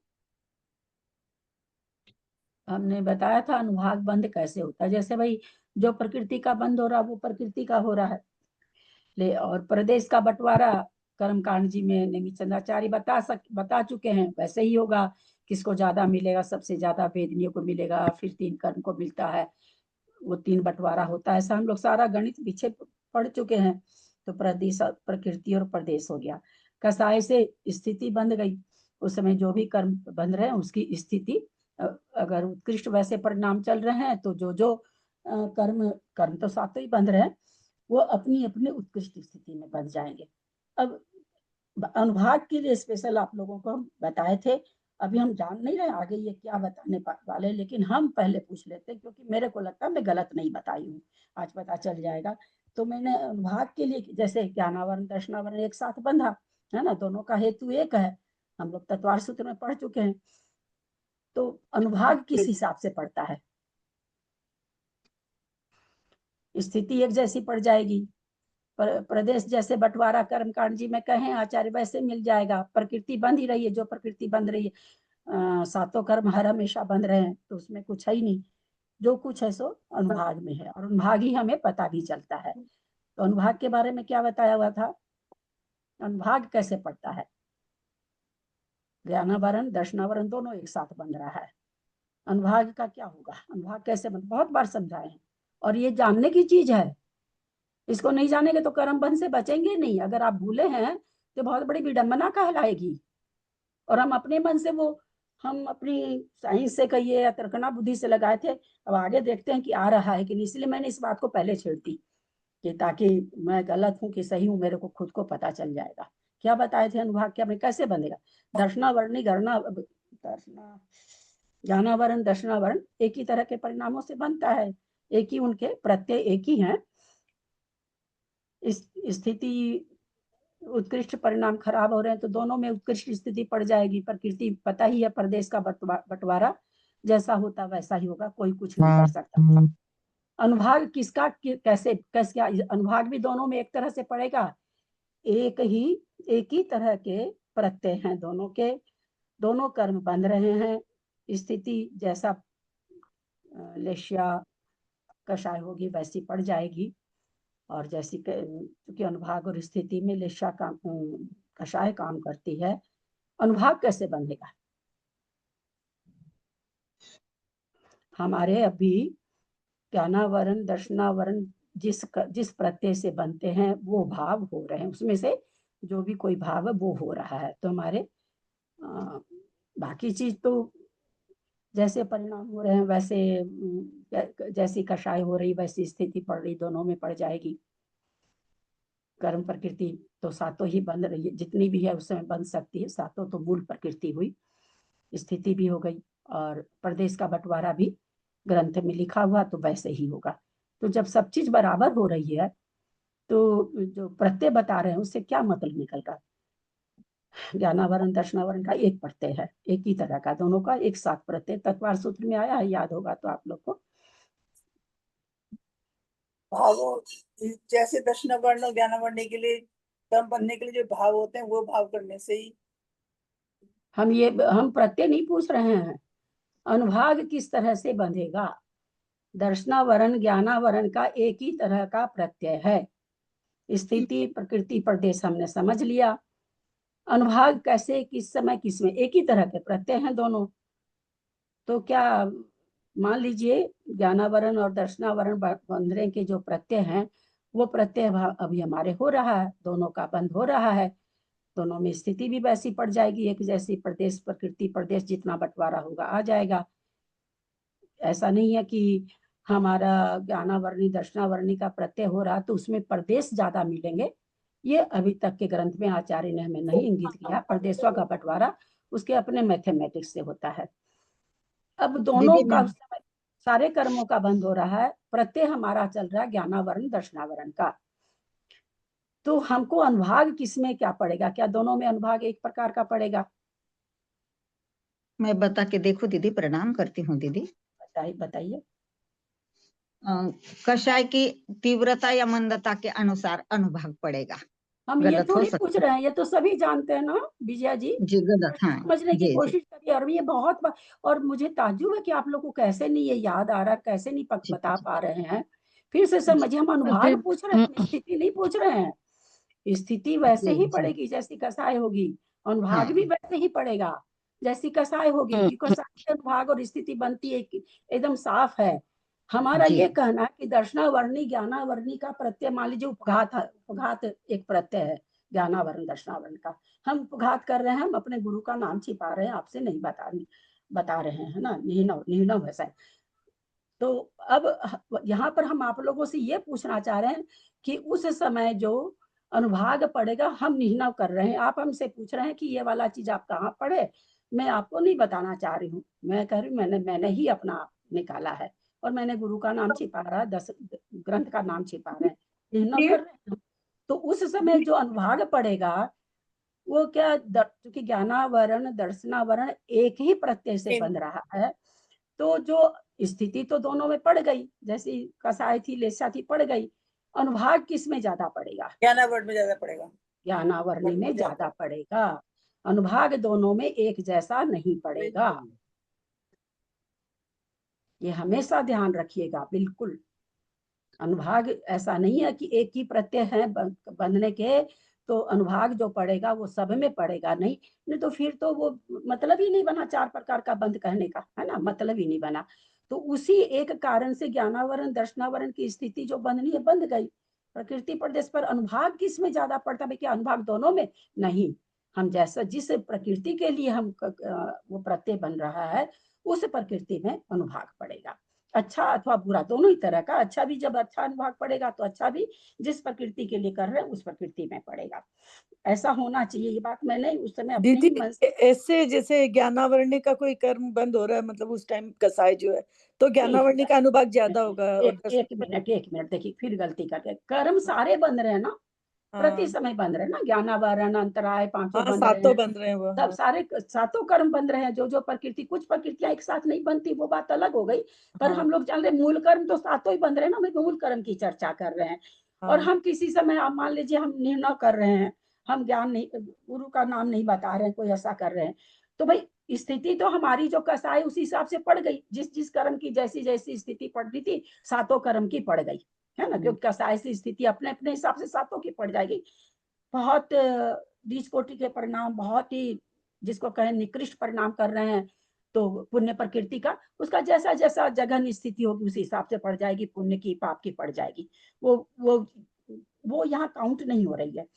हमने बताया था अनुभाग बंध कैसे होता है। जैसे भाई जो प्रकृति का बंध हो रहा है वो प्रकृति का हो रहा है ले, और प्रदेश का बंटवारा कर्मकांड जी में नेमिचंद्राचार्य बता चुके हैं। वैसे ही होगा, किसको ज्यादा मिलेगा, सबसे ज्यादा वेदनियों को मिलेगा, फिर 3 कर्म को मिलता है, वो 3 बंटवारा होता है। ऐसा हम लोग सारा गणित पीछे पढ़ चुके हैं। तो प्रदेश, प्रकृति और प्रदेश हो गया। कसाय से स्थिति बंध गई, उस समय जो भी कर्म बंध रहे हैं उसकी स्थिति, अगर उत्कृष्ट वैसे परिणाम चल रहे हैं तो जो कर्म तो सातों ही बंध रहे हैं, वो अपनी अपनी उत्कृष्ट स्थिति में बंध जाएंगे। अब अनुभाग के लिए स्पेशल आप लोगों को हम बताए थे। अभी हम जान नहीं रहे आगे ये क्या बताने वाले, लेकिन हम पहले पूछ लेते हैं, क्योंकि मेरे को लगता है मैं गलत नहीं बताई हूँ, आज पता चल जाएगा। तो मैंने अनुभाग के लिए जैसे ज्ञानावरण दर्शनावरण एक साथ बंधा है ना, दोनों का हेतु एक है, हम लोग तत्वार सूत्र में पढ़ चुके हैं। तो अनुभाग किस हिसाब से पड़ता है, स्थिति एक जैसी पड़ जाएगी। प्रदेश जैसे बंटवारा कर्मकांड जी में कहें आचार्य वैसे मिल जाएगा। प्रकृति बंध ही रही है, जो प्रकृति बंध रही है, सातों कर्म हर हमेशा बंध रहे हैं, तो उसमें कुछ है ही नहीं। जो कुछ है सो अनुभाग में है, और अनुभाग ही हमें पता भी चलता है। तो अनुभाग के बारे में क्या बताया हुआ था, अनुभाग कैसे पड़ता है। ज्ञानावरण दर्शनावरण दोनों एक साथ बन रहा है। अनुभाग का क्या होगा, अनुभाग कैसे बन, बहुत बार समझाए हैं, और ये जानने की चीज है। इसको नहीं जानेंगे तो कर्म बंध से बचेंगे नहीं। अगर आप भूले हैं तो बहुत बड़ी विडंबना कहलाएगी। और हम अपने मन से वो, हम अपनी साइंस से कहिए या तर्कना बुद्धि से लगाए थे, अब आगे देखते हैं कि आ रहा है कि नहीं। इसलिए मैंने इस बात को पहले छेड़ दी कि ताकि मैं गलत हूँ कि सही हूँ, मेरे को खुद को पता चल जाएगा। क्या बताए थे अनुभाग क्या में कैसे बनेगा। दर्शनावरणी दर्शना ज्ञानावरण दर्शनावरण एक ही तरह के परिणामों से बनता है, एक ही उनके प्रत्यय एक ही है। इस स्थिति उत्कृष्ट परिणाम खराब हो रहे हैं तो दोनों में उत्कृष्ट स्थिति पड़ जाएगी। प्रकृति पता ही है, प्रदेश का बंटवारा जैसा होता वैसा ही होगा, कोई कुछ नहीं कर सकता। अनुभाग किसका कैसे अनुभाग भी दोनों में एक तरह से पड़ेगा। एक ही तरह के प्रत्यय हैं दोनों के, दोनों कर्म बंध रहे हैं। स्थिति जैसा लेश्या कषाय होगी वैसी पड़ जाएगी। और जैसी क्योंकि अनुभाग और स्थिति में लेशा काम कषाय काम करती है, अनुभाग कैसे बनेगा। हमारे अभी ज्ञानावरण दर्शनावरण जिस प्रत्यय से बनते हैं वो भाव हो रहे हैं, उसमें से जो भी कोई भाव है वो हो रहा है। तो हमारे बाकी चीज तो जैसे परिणाम हो रहे हैं वैसे, जैसी कषाय हो रही वैसी स्थिति पड़ रही, दोनों में पड़ जाएगी। कर्म प्रकृति तो सातों ही बन रही है, जितनी भी है उस समय बन सकती है, सातों तो मूल प्रकृति हुई, स्थिति भी हो गई। और प्रदेश का बंटवारा भी ग्रंथ में लिखा हुआ तो वैसे ही होगा। तो जब सब चीज बराबर हो रही है तो जो प्रत्यय बता रहे हैं उससे क्या मतलब निकल रहा है। ज्ञानावरण दर्शनावरण का एक प्रत्यय है, एक ही तरह का, दोनों का एक साथ प्रत्यय तत्वार सूत्र में आया है, याद होगा तो आप लोग को। भावों जैसे दर्शनावर्ण और ज्ञानावर्ण के लिए कर्म बनने के लिए जो भाव होते हैं वो भाव करने से ही। हम प्रत्यय नहीं पूछ रहे हैं, अनुभाग किस तरह से बंधेगा। दर्शनावरण ज्ञानावरण का एक ही तरह का प्रत्यय है। स्थिति प्रकृति प्रदेश हमने समझ लिया। अनुभाग कैसे, किस समय, किसमें, एक ही तरह के प्रत्यय हैं दोनों। तो क्या मान लीजिए ज्ञानावरण और दर्शनावरण बंधने के जो प्रत्यय हैं वो प्रत्यय अभी हमारे हो रहा है, दोनों का बंध हो रहा है, दोनों में स्थिति भी वैसी पड़ जाएगी, एक जैसी प्रदेश प्रकृति प्रदेश जितना बंटवारा होगा आ जाएगा। ऐसा नहीं है कि हमारा ज्ञानावरणी दर्शनावरणी का प्रत्यय हो रहा तो उसमें प्रदेश ज्यादा मिलेंगे। ये अभी तक के ग्रंथ में आचार्य ने हमें नहीं इंगित किया। प्रदेशों का बंटवारा उसके अपने मैथमेटिक्स से होता है। अब दोनों का उस समय सारे कर्मों का बंद हो रहा है, प्रत्यय हमारा चल रहा है ज्ञानावरण दर्शनावरण का। तो हमको अनुभाग किसमें क्या पड़ेगा, क्या दोनों में अनुभाग एक प्रकार का पड़ेगा। मैं बता के देखो दीदी, प्रणाम करती हूँ दीदी। बताइए। कषाय की तीव्रता या मंदता के अनुसार अनुभाग पड़ेगा। हम ये गलत हो थोड़ी सकता पूछ रहे हैं, ये तो सभी जानते हैं ना विजया जी। जी, गलत। हाँ समझने की जी जी कोशिश करिए। और ये बहुत और मुझे ताज्जुब है कि आप लोग को कैसे नहीं ये याद आ रहा, कैसे नहीं जी बता जी पा रहे हैं। फिर से समझिए, हम अनुभाग पूछ रहे हैं, स्थिति नहीं पूछ रहे हैं। स्थिति वैसे जी ही जी पड़ेगी जैसी कसाय होगी, अनुभाग हाँ भी वैसे ही पड़ेगा जैसी कसाय होगी, क्योंकि कसाय से अनुभाग और स्थिति बनती है एकदम साफ है। हमारा जी ये कहना है कि दर्शनावर्णी ज्ञानावर्णी का प्रत्यय, मान लीजिए उपघात है, उपघात एक प्रत्यय है ज्ञानावरण दर्शनावरण का, हम उपघात कर रहे हैं, हम अपने गुरु का नाम छिपा रहे हैं, आपसे नहीं बता रहे हैं, है ना, निहिनव निहिनव है। तो अब यहाँ पर हम आप लोगों से ये पूछना चाह रहे हैं कि उस समय जो अनुभाग पड़ेगा, हम निहिनव कर रहे हैं, आप हमसे पूछ रहे हैं कि ये वाला चीज आप कहाँ पढ़े। मैं आपको नहीं बताना चाह रही हूँ, मैं कह रही हूँ मैंने ही अपना निकाला है, और मैंने गुरु का नाम छिपा रहा है, 10 ग्रंथ का नाम छिपा रहे हैं, निहिनव कर रहे हैं। तो उस समय जो अनुभाग पड़ेगा वो क्या, क्योंकि ज्ञानावरण दर्शनावरण एक ही प्रत्यय से बन रहा है, तो जो स्थिति तो दोनों में पड़ गई, जैसी कसाय थी लेसा थी पड़ गई, अनुभाग किस में ज्यादा पड़ेगा? ज्ञानावरण में ज्यादा पड़ेगा। ज्ञानावरणी में ज्यादा पड़ेगा। अनुभाग दोनों में एक जैसा नहीं पड़ेगा, ये हमेशा ध्यान रखिएगा। बिल्कुल अनुभाग ऐसा नहीं है कि एक ही प्रत्यय है बंधने के तो अनुभाग जो पड़ेगा वो सब में पड़ेगा, नहीं तो फिर तो वो मतलब ही नहीं बना 4 प्रकार का बंध कहने का, है ना, मतलब ही नहीं बना। तो उसी एक कारण से ज्ञानावरण दर्शनावरण की स्थिति जो बंधनी है बंध गई। प्रकृति प्रदेश पर अनुभाग किस में ज्यादा पड़ता है? क्या अनुभाग दोनों में? नहीं, हम जैसा जिस प्रकृति के लिए हम वो प्रत्यय बन रहा है उस प्रकृति में अनुभाग पड़ेगा। अच्छा अथवा बुरा दोनों ही तरह का, अच्छा भी जब अच्छा अनुभाग पड़ेगा तो अच्छा भी जिस प्रकृति के लिए कर रहे हैं उस प्रकृति में पड़ेगा। ऐसा होना चाहिए, ये बात मैंने उस समय अपने दीदी ही मन से। ऐसे जैसे ज्ञानावरणी का कोई कर्म बंद हो रहा है, मतलब उस टाइम कसाय जो है, तो ज्ञानावरणी का अनुभाग ज्यादा होगा। और एक मिनट देखिए, फिर गलती करके कर्म सारे बंद रहे हैं ना, प्रति समय बंद रहे ना, ज्ञानावरण अंतराय पांचों हाँ, बंद रहे सातों हैं, बंद रहे हैं वो। सब सारे सातों कर्म बंद रहे हैं। जो प्रकृति, कुछ प्रकृतियां एक साथ नहीं बनती वो बात अलग हो गई, पर हम लोग जान रहे मूल कर्म तो सातों ही बंद रहे ना, मूल कर्म की चर्चा कर रहे हैं। और हम किसी समय आप मान लीजिए हम निर्णय कर रहे हैं, हम ज्ञान नहीं, गुरु का नाम नहीं बता रहे हैं, कोई ऐसा कर रहे हैं, तो भाई स्थिति तो हमारी जो कसाई उसी हिसाब से पड़ गई, जिस जिस कर्म की जैसी जैसी स्थिति पड़ रही थी सातों कर्म की पड़ गई, है ना, क्योंकि कसाई से स्थिति अपने अपने हिसाब से सातों की पड़ जाएगी। बहुत बीज कोटि के परिणाम, बहुत ही जिसको कहें निकृष्ट परिणाम कर रहे हैं, तो पुण्य प्रकृति का उसका जैसा जैसा जगह स्थिति होगी उसी हिसाब से पड़ जाएगी, पुण्य की पाप की पड़ जाएगी। वो यहाँ काउंट नहीं हो रही है।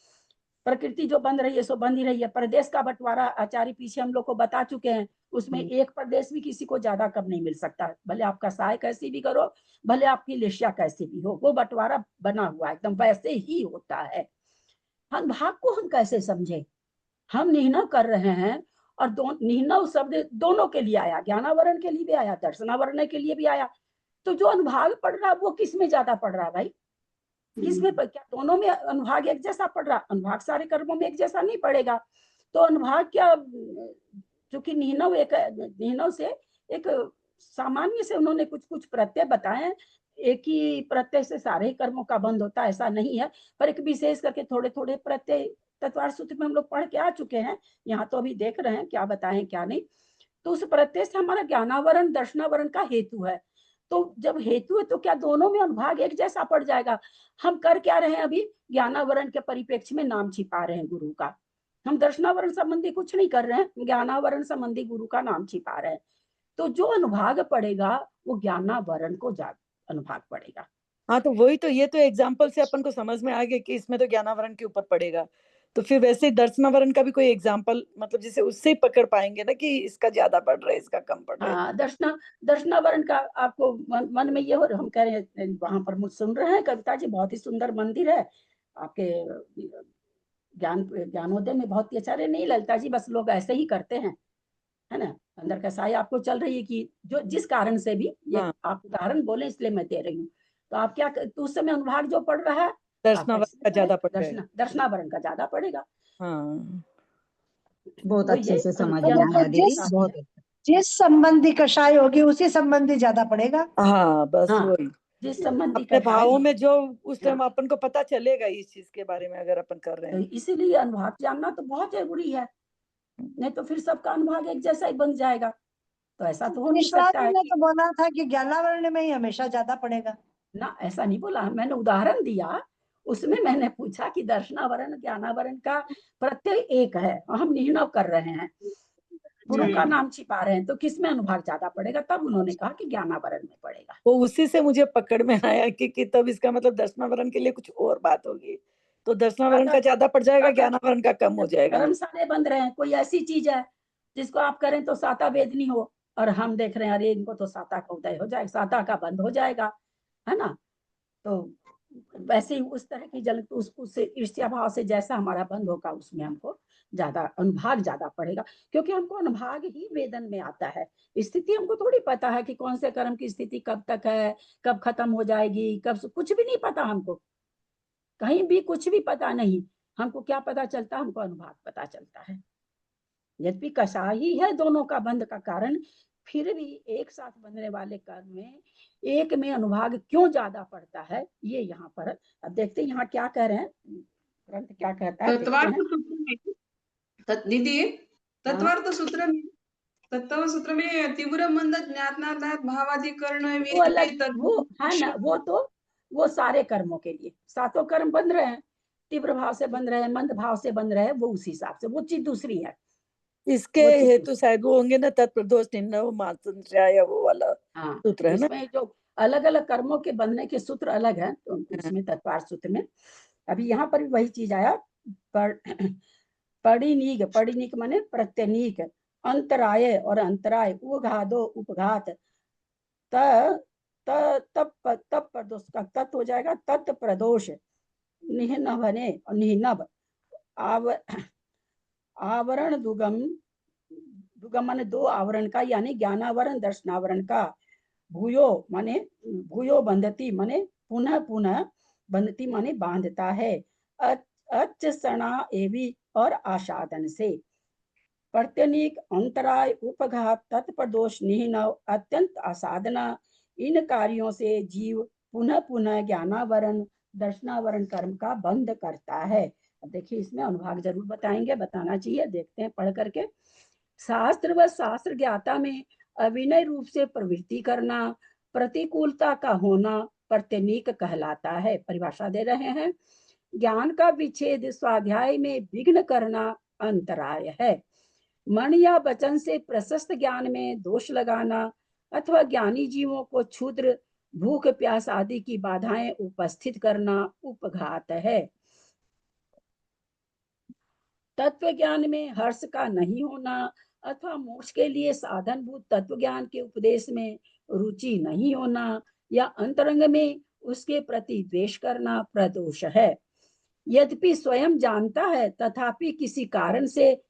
प्रकृति जो बन रही है सो बन ही रही है। प्रदेश का बंटवारा आचार्य पीछे हम लोग को बता चुके हैं, उसमें एक प्रदेश भी किसी को ज्यादा कम नहीं मिल सकता, भले आपका सहाय कैसी भी करो, भले आपकी लेशिया कैसी भी हो, वो बंटवारा बना हुआ एकदम वैसे ही होता है। अनुभाग को हम कैसे समझे? हम निहिनव कर रहे हैं, और निहिनव शब्द दोनों के लिए आया, ज्ञानावरण के लिए भी आया, दर्शनावरण के लिए भी आया। तो जो अनुभाग पड़ रहा है वो किस में ज्यादा पड़ रहा है भाई? किसमें? क्या दोनों में अनुभाग एक जैसा पड़ रहा? अनुभाग सारे कर्मों में एक जैसा नहीं पड़ेगा। तो अनुभाग क्या, चूंकि निहिनव से एक सामान्य से उन्होंने कुछ कुछ प्रत्यय बताए, एक ही प्रत्यय से सारे कर्मों का बंद होता है ऐसा नहीं है, पर एक विशेष करके थोड़े थोड़े प्रत्यय तत्वार सूत्र में हम लोग पढ़ के आ चुके हैं, यहाँ तो अभी देख रहे हैं क्या बताएं क्या नहीं। तो उस प्रत्यय से हमारा ज्ञानावरण दर्शनावरण का हेतु है, तो जब हेतु है तो क्या दोनों में अनुभाग एक जैसा पड़ जाएगा? हम कर क्या रहे हैं अभी? ज्ञानावरण के परिप्रेक्ष्य में नाम छिपा रहे हैं गुरु का, हम दर्शनावरण संबंधी कुछ नहीं कर रहे हैं, ज्ञानावरण संबंधी गुरु का नाम छिपा रहे हैं। तो जो अनुभाग पड़ेगा वो ज्ञानावरण को अनुभाग पड़ेगा। हाँ, तो वही तो, ये तो एग्जाम्पल से अपन को समझ में आ गया कि इसमें तो ज्ञानावरण के ऊपर पड़ेगा, तो फिर वैसे ही दर्शनावरण का भी कोई एग्जाम्पल, मतलब जिसे उससे ही पकड़ पाएंगे ना कि इसका ज्यादा पड़ रहा है, इसका कम पड़ रहा है। हाँ, दर्शनावरण का आपको मन में ये हो, हम कह रहे हैं वहां पर मुझ सुन रहे हैं कविता जी, बहुत ही सुंदर मंदिर है आपके ज्ञानोदय में, बहुत ही अच्छा। नहीं ललिता जी, बस लोग ऐसे ही करते हैं, है ना, अंदर का साई आपको चल रही है कि जो जिस कारण से भी ये आप उदाहरण बोले इसलिए मैं दे रही हूँ। तो आप क्या, तो उस समय अनुभाग जो पड़ रहा है दर्शनावरण का ज्यादा पड़ रहा है। दर्शनावरण का ज्यादा पड़ेगा। हाँ, बहुत अच्छे से समझ में तो आया दीदी, जिस बहुत जिस संबंधी कषाय होगी उसी संबंधी ज्यादा पड़ेगा। हाँ, बस हाँ, वही। जिस संबंधी अपने का भावों भाई में जो उस टाइम हाँ। अपन को पता चलेगा इस चीज के बारे में अगर अपन कर रहे तो हैं। इसीलिए अनुभाग जानना तो बहुत जरूरी है, नहीं तो फिर सबका अनुभाग एक जैसा ही बन जाएगा, तो ऐसा तो हो नहीं मिश्रा सकता जी है ने कि तो बोला था कि ज्ञानावर्ण में ही हमेशा ज्यादा पड़ेगा। ना, ऐसा नहीं बोला, मैंने उदाहरण दिया, उसमें मैंने पूछा कि दर्शनावरण ज्ञानावरण का प्रत्यय एक है, हम निर्णय कर रहे हैं, गुरु का नाम छिपा रहे हैं, तो किसमें अनुभाग ज्यादा पड़ेगा, तब उन्होंने कहा कि ज्ञानावरण में पड़ेगा। वो उसी से मुझे पकड़ में आया कि तब इसका मतलब दर्शनावरण के लिए कुछ और बात होगी, तो दर्शनावरण का ज्यादा पड़ जाएगा, ज्ञानावरण का कम हो जाएगा। कर्म सारे बंद रहे हैं, कोई ऐसी चीज है जिसको आप करें तो साता वेदनी हो, और हम देख रहे हैं अरे इनको तो साता का उदय हो जाएगा, साता का बंद हो जाएगा, है ना। तो वैसे ही उस तरह की जल उससे ईर्ष्या भाव से जैसा हमारा बंद होगा, उसमें हमको ज्यादा अनुभाग ज्यादा पड़ेगा, क्योंकि हमको अनुभाग ही वेदन में आता है। स्थिति हमको थोड़ी पता है कि कौन से कर्म की स्थिति कब तक है, कब खत्म हो जाएगी, कब, कुछ भी नहीं पता हमको, कहीं भी कुछ भी पता नहीं। हमको क्या पता चलता, हमको अनुभाग पता चलता है। यद्यपि कषा ही है दोनों का बंध का कारण, फिर भी एक साथ बनने वाले कर्म में एक में अनुभाग क्यों ज्यादा पड़ता है, ये यहाँ पर अब देखते हैं यहाँ क्या कह रहे हैं, ग्रंथ क्या कहता है, देखते तत्वार्थ हैं। सूत्र में दीदी तत्वार्थ सूत्र में तत्व सूत्र में तीव्र मंद ज्ञानार्थ भावाधिकरण वो अलग, वो है ना, वो सारे कर्मों के लिए सातों कर्म बन रहे हैं, तीव्र भाव से बन रहे हैं, मंद भाव से बन रहे हैं, वो उस हिसाब से, वो चीज दूसरी है। इसके वो चीज हेतु शायद वो होंगे ना, तत्प्रदोष निन्नव मातृ या वो वाला हाँ, सूत्र है ना। इसमें जो अलग अलग कर्मों के बनने के सूत्र अलग हैं, तो इसमें तत्वार्थ सूत्र में अभी यहाँ पर भी वही चीज आया, पड़ीनीक माने प्रत्यनीक, अंतराय और अंतराय, उघादो उपघात, तप प्रदोष का तत् हो जाएगा तत् प्रदोष, निहनभने और निहनभ, आवरण दुगम माने दो आवरण का, यानी ज्ञानावरण दर्शनावरण का, भूयो माने भूयो बंधती माने पुनः पुनः, बंधती माने बांधता है, अच सणा एवी और आसादन से, प्रत्यनीक अंतराय उपघात तत्प्रदोष निहनव अत्यंत आसाधना, इन कार्यों से जीव पुनः पुनः ज्ञानावरण दर्शनावरण कर्म का बंध करता है। अब देखिए इसमें अनुभाग जरूर बताएंगे, बताना चाहिए, देखते हैं पढ़ करके। शास्त्र व शास्त्र ज्ञाता में अविनय रूप से प्रवृत्ति करना, प्रतिकूलता का होना प्रत्यनीक कहलाता है। परिभाषा दे रहे हैं, ज्ञान का विच्छेद स्वाध्याय में विघ्न करना अंतराय है। मन या वचन से प्रशस्त ज्ञान में दोष लगाना अथवा ज्ञानी जीवों को क्षुद्र भूख प्यास आदि की बाधाएं उपस्थित करना उपघात है। तत्व ज्ञान में हर्ष का नहीं होना अथवा मोक्ष के लिए साधनभूत तत्व ज्ञान के उपदेश में रुचि नहीं होना या अंतरंग में उसके प्रति द्वेष करना प्रदोष है। यद्यपि स्वयं जानता है तथापि किसी कारण से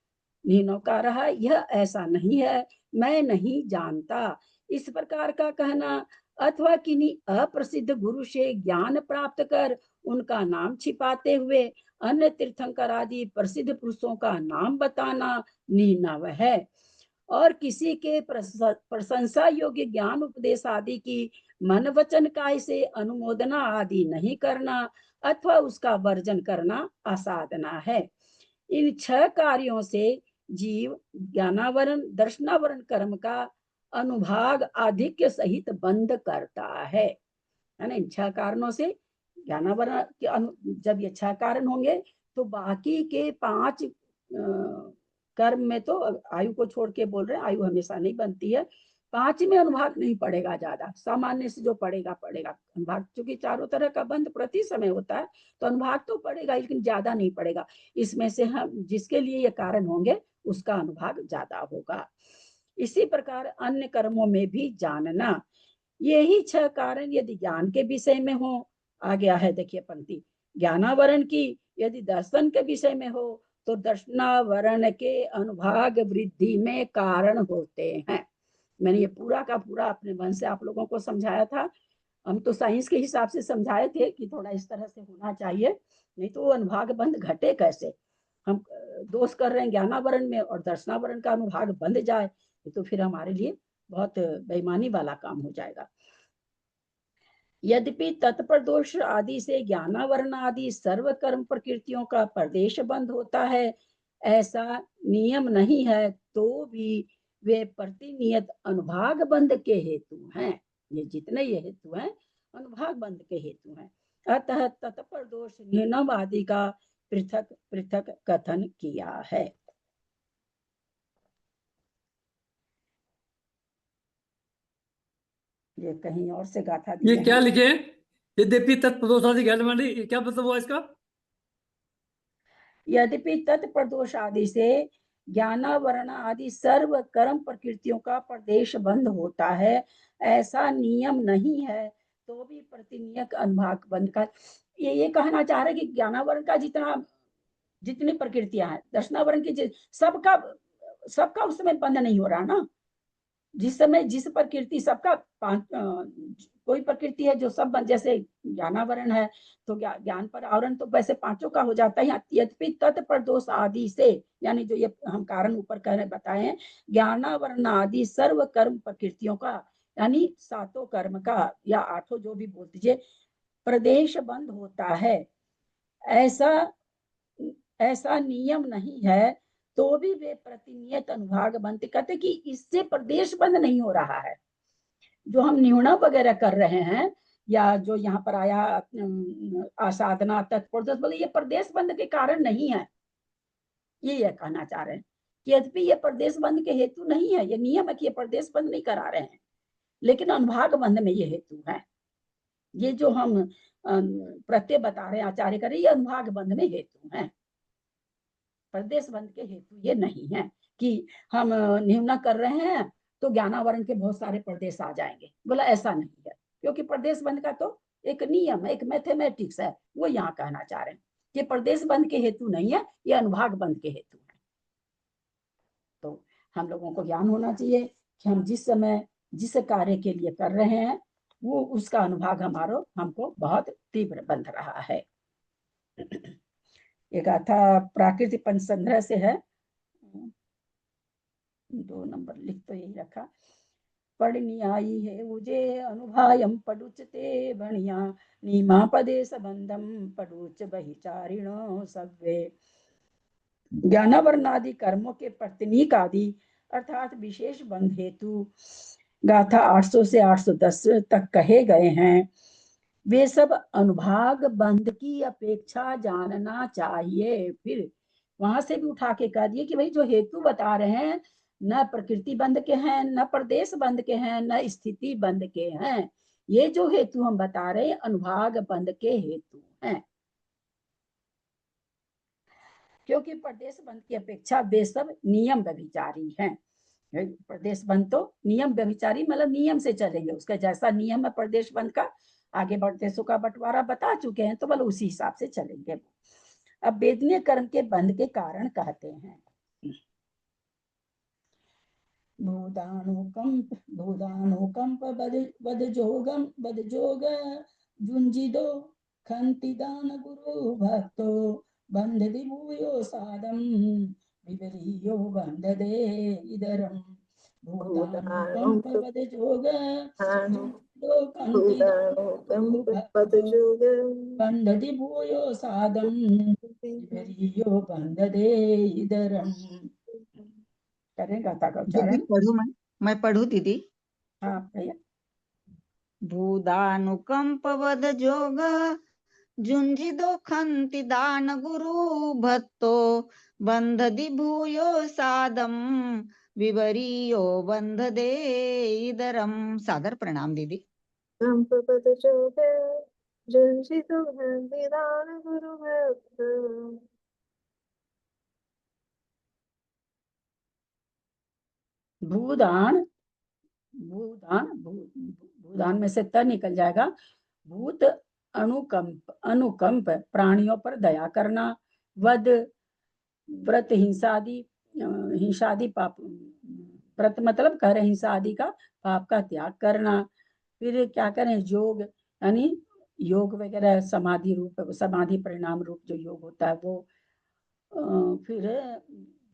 नीनोका रहा, यह ऐसा नहीं है, मैं नहीं जानता, इस प्रकार का कहना अथवा किन्हीं अप्रसिद्ध गुरु से ज्ञान प्राप्त कर उनका नाम छिपाते हुए अन्य तीर्थंकर आदि प्रसिद्ध पुरुषों का नाम बताना नीनव है। और किसी के प्रशंसा योग्य ज्ञान उपदेश आदि की मन वचन काय से अनुमोदना आदि नहीं करना अथवा उसका वर्जन करना असाधना है। इन 6 कार्यों से जीव ज्ञानावरण दर्शनावरण कर्म का अनुभाग आधिक्य सहित बंद करता है ना। इन 6 कारणों से ज्ञानावरण के जब ये 6 कारण होंगे तो बाकी के 5 कर्म में तो आयु को छोड़ के बोल रहे हैं, आयु हमेशा नहीं बनती है, 5 में अनुभाग नहीं पड़ेगा ज्यादा, सामान्य से जो पड़ेगा पड़ेगा अनुभाग, क्योंकि चारों तरह का बंद प्रति समय होता है तो अनुभाग तो पड़ेगा लेकिन ज्यादा नहीं पड़ेगा। इसमें से हम जिसके लिए ये कारण होंगे उसका अनुभाग ज्यादा होगा। इसी प्रकार अन्य कर्मों में भी जानना, यही 6 कारण यदि ज्ञान के विषय में हो, आ गया है देखिए पंक्ति, ज्ञानावरण की यदि दर्शन के विषय में हो तो दर्शनावरण के अनुभाग वृद्धि में कारण होते हैं। मैंने ये पूरा का पूरा अपने मन से आप लोगों को समझाया था, हम तो साइंस के हिसाब से समझाए थे कि थोड़ा इस तरह से होना चाहिए, नहीं तो वो अनुभाग बंद घटे कैसे। हम दोष कर रहे हैं ज्ञानावरण में और दर्शनावरण का अनुभाग बंद जाए तो फिर हमारे लिए बहुत बेईमानी वाला काम हो जाएगा। यद्यपि तत्पर दोष आदि से ज्ञानावरण आदि सर्व कर्म प्रकृतियों का प्रदेश बंद होता है, ऐसा नियम नहीं है, तो भी वे प्रतिनियत अनुभाग बंद के हेतु हैं। ये जितने ये हेतु हैं अनुभाग बंद के हेतु हैं। अतः तत्पर दोष नियम आदि का पृथक पृथक कथन किया है। ये कहीं और से गाथा ये दिए क्या हैं। लिखे? यद्यपि तत्प्रदोषादि ज्ञानवाणी, क्या मतलब हुआ इसका? यद्यपि तत्प्रदोष आदि से ज्ञानावरण आदि सर्व कर्म प्रकृतियों का प्रदेश बंद होता है, ऐसा नियम नहीं है, तो भी प्रतिनियत अनुभाग बंद का ये कहना चाह रहे कि ज्ञानावरण का जितनी प्रकृतियां हैं, दर्शनावरण की सबका उस समय बंद नहीं हो रहा ना। जिस समय जिस प्रकृति सबका कोई प्रकृति है जो सब जैसे ज्ञानावरण है तो ज्ञान पर आवरण तो वैसे पांचों का हो जाता है। यद्यपि तत्प्रदोष आदि से, यानी जो ये हम कारण ऊपर कह रहे बताए हैं, ज्ञानावरण आदि सर्व कर्म प्रकृतियों का, यानी सातों कर्म का या आठों जो भी बोल दीजिए, प्रदेश बंद होता है, ऐसा नियम नहीं है, तो भी वे प्रतिनियत अनुभाग बंद कहते कि इससे प्रदेश बंद नहीं हो रहा है। जो हम न्यूना वगैरह कर रहे हैं या जो यहाँ पर आया आसाधना तत्प्रदेश बोले, ये प्रदेश बंद के कारण नहीं है। ये कहना चाह रहे हैं कि यद्यपि ये प्रदेश बंद के हेतु नहीं है, ये नियम है कि ये प्रदेश बंद नहीं करा रहे हैं, लेकिन अनुभाग बंद में ये हेतु है। ये जो हम प्रत्यय बता रहे हैं आचार्य कर रहे, ये अनुभाग बंद में हेतु है, प्रदेश बंद के हेतु ये नहीं है कि हम न्यूना कर रहे हैं तो ज्ञानावरण के बहुत सारे प्रदेश आ जाएंगे। बोला ऐसा नहीं है, क्योंकि प्रदेश बंद का तो एक नियम है, एक मैथमेटिक्स है, वो यहाँ कहना चाह रहे हैं कि प्रदेश बंद के हेतु नहीं है, ये अनुभाग बंद के हेतु है। तो हम लोगों को ज्ञान होना चाहिए कि हम जिस समय जिस कार्य के लिए कर रहे हैं वो उसका अनुभाग हमको बहुत तीव्र बंध रहा है। एक गाथा प्राकृति पंचसंग्रह से है, 2 नंबर लिख तो यही रखा। पढ़नी आई है उजे अनुभायम पडुचते बणिया, नीमा पदे संबंधम पडुच बहिचारिणो सव्वे। ज्ञानावरणादि कर्मों के प्रतिनीक आदि अर्थात विशेष बंध हेतु गाथा 800 से 810 तक कहे गए हैं, वे सब अनुभाग बंध की अपेक्षा जानना चाहिए। फिर वहां से भी उठा के कह दिए कि भाई जो हेतु बता रहे हैं न प्रकृति बंध के हैं, न प्रदेश बंध के हैं, न स्थिति बंध के हैं, ये जो हेतु हम बता रहे हैं अनुभाग बंध के हेतु हैं, क्योंकि प्रदेश बंध की अपेक्षा वे सब नियम व्यभिचारी हैं। प्रदेश बंध तो नियम व्यभिचारी मतलब नियम से चलेंगे, उसका जैसा नियम है प्रदेश बंध का, आगे प्रदेशों का बंटवारा बता चुके हैं, तो मतलब उसी हिसाब से चलेंगे। अब वेदनीय कर्म के बंध के कारण कहते हैं, भूदानुकंप बद जोग जुंजिदो खंतिदान गुरु भक्तो बंध दिभूयो सादम विवरियो बंध दे इदरम। भूदानुकंप बद जोग जुंजिदो खंतिदान गुरु भक्तो बंध दिभूयो सादम विवरियो बंध दे इदरम। करेगा था का दीदी उच्चारण? पढ़ू मैं पढ़ू दीदी। हाँ भैया। भूदानुकंपवद जोग जुंजिदो खंति दान गुरु भत्तो बंधदि भूयो सादम विवरियो बंध दे इदरम। सादर प्रणाम दीदी। भूदान भूदान में से त निकल जाएगा। भूत अनुकंप प्राणियों पर दया करना, वध व्रत हिंसादि पाप, व्रत मतलब कह रहे हिंसा आदि का पाप का त्याग करना। फिर क्या करें, योग यानी योग वगैरह समाधि रूप, समाधि परिणाम रूप जो योग होता है वो। फिर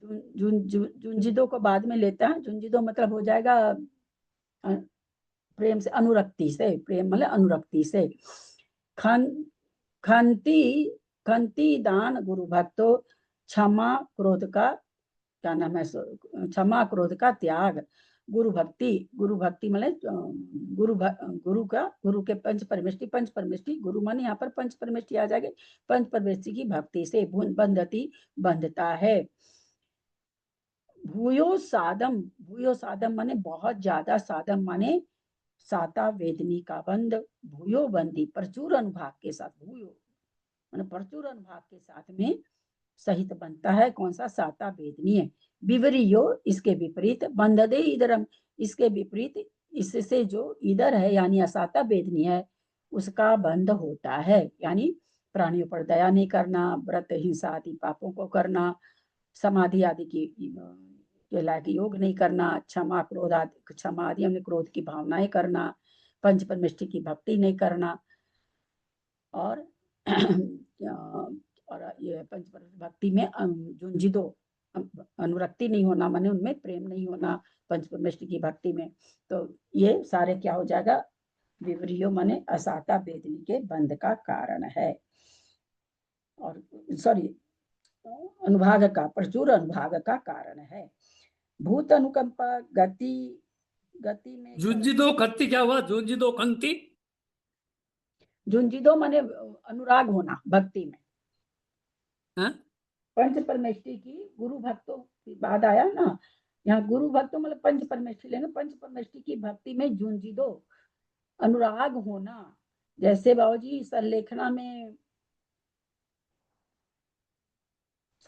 जुंजिदो को बाद में लेता है, जुंजिदो मतलब हो जाएगा प्रेम से, अनुरक्ति से, प्रेम मतलब अनुरक्ति से। खंती दान गुरु भक्तो, क्षमा क्रोध का क्या नाम है, क्षमा क्रोध का त्याग। गुरु भक्ति मतलब गुरु के पंच परमेष्टि गुरु माने यहाँ पर पंच परमेष्टि आ जाएंगे। पंच परमेष्टि की भक्ति से बंधता है। भूयो साधम माने बहुत ज्यादा, साधम माने साता वेदनी का बंध। भूयो बंदी प्रचुर अनुभाग के साथ, भूयो माने प्रचुर अनुभाग के साथ में सहित बनता है। कौन सा? साता वेदनी है। विवरियो इसके विपरीत, बंधदे इधरम इसके विपरीत, इससे जो इधर है यानी असाता वेदनी है उसका बंध होता है। यानी प्राणियों पर दया नहीं करना, व्रत हिंसा आदि पापों को करना, समाधि आदि के लायक योग नहीं करना, क्षमा आदि हमने क्रोध की भावनाएं करना, पंच परमेष्टि की भक्ति नहीं करना, और ये पंच भक्ति में जुंजिदो अनुरक्ति नहीं होना, माने उनमें प्रेम नहीं होना पंच परमेष्टि की भक्ति में। तो ये सारे क्या हो जाएगा? विवरियो माने असाता वेदनी के बंध का कारण है। और सॉरी, अनुभाग का, प्रचुर अनुभाग का कारण है। भूत अनुकंपा गति में जुंजिदो खत्ती क्या हुआ? जुंजिदो खंती, जुंजिदो माने अनुराग होना भक्ति में। हाँ? पंच परमेष्टि की गुरु भक्तों की बात आया ना, यहाँ गुरु भक्तों मतलब पंच परमेष्टि लेंगे। पंच परमेष्टि की भक्ति में जुंजिदो अनुराग होना। जैसे बाबूजी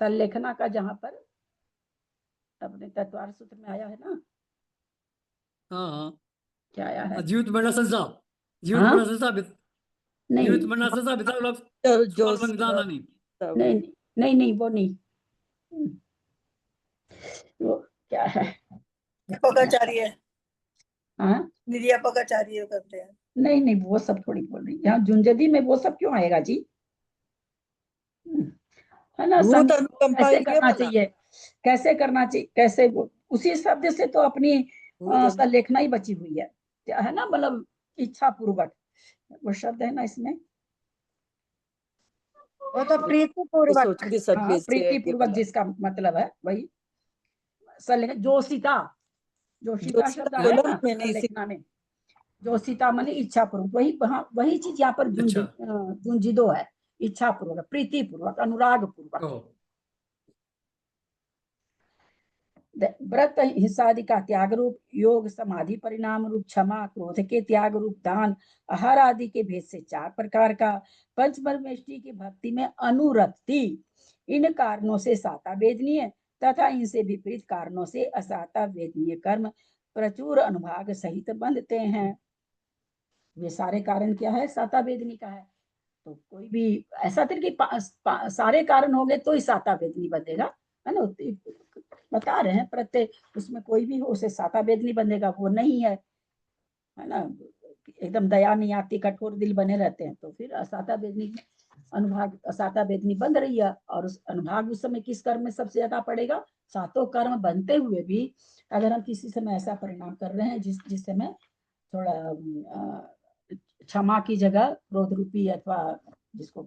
संलेखना का जहाँ पर अपने तत्वार सूत्र में आया है ना, हाँ हाँ, क्या आया है? जीवित मरना संसा, जीवित हाँ? मरना संसा, नहीं जीवित मरना संसा बिता लोग जो नहीं। नहीं वो नहीं, वो क्या है? पकाचार्य, हाँ निर्या पकाचार्य करते हैं। नहीं वो सब थोड़ी बोल रही, यहाँ जुंजदी में वो सब क्यों आएगा जी? है ना, भूत अनुकंपा कैसे ये करना वाला? चाहिए, कैसे करना चाहिए, कैसे उसी शब्द से तो अपनी संलेखना ही बची हुई है ना, मतलब इच्छा पूर्वक वो शब्द है ना इसमें। वो तो प्रीति पूर्वक। सोच रही सब हाँ, भेजते हैं प्रीति ये पूर्वक वाला। जिसका मतलब है वही संलेखन। जोशिता शब्द आया कोलन ना में नहीं, संलेखना में। जोशिता माने इच्छा पूर्वक, वही चीज यहाँ पर अच्छा। जुंजिदो है, इच्छा पूर्वक, प्रीति पूर्वक, अनुराग पूर्वक। ओह, व्रत हिंसादि का त्याग रूप, योग समाधि परिणाम रूप, क्षमा क्रोध के त्याग रूप, दान आहार आदि के भेद से 4 प्रकार का पंच परमेष्टि की भक्ति में अनुरक्ति, इन कारणों से साता वेदनीय तथा इनसे विपरीत कारणों से असाता वेदनीय कर्म प्रचुर अनुभाग सहित बंधते हैं। ये सारे कारण क्या है? साता वेदनी का है। तो कोई भी ऐसा थे कि सारे कारण हो गए तो ही साता वेदनी बनेगा, है ना? बता रहे हैं प्रत्येक उसमें कोई भी हो उसे साता वेदनी बनेगा, वो नहीं है ना? एकदम दया नहीं आती, कठोर दिल बने रहते हैं, तो फिर असाता वेदनी अनुभाग, असाता वेदनी बन रही है। और उस अनुभाग उस समय किस कर्म में सबसे ज्यादा पड़ेगा? सातों कर्म बनते हुए भी अगर हम किसी समय ऐसा परिणाम कर रहे हैं जिस समय थोड़ा क्षमा की जगह क्रोध रूपी अथवा जिसको,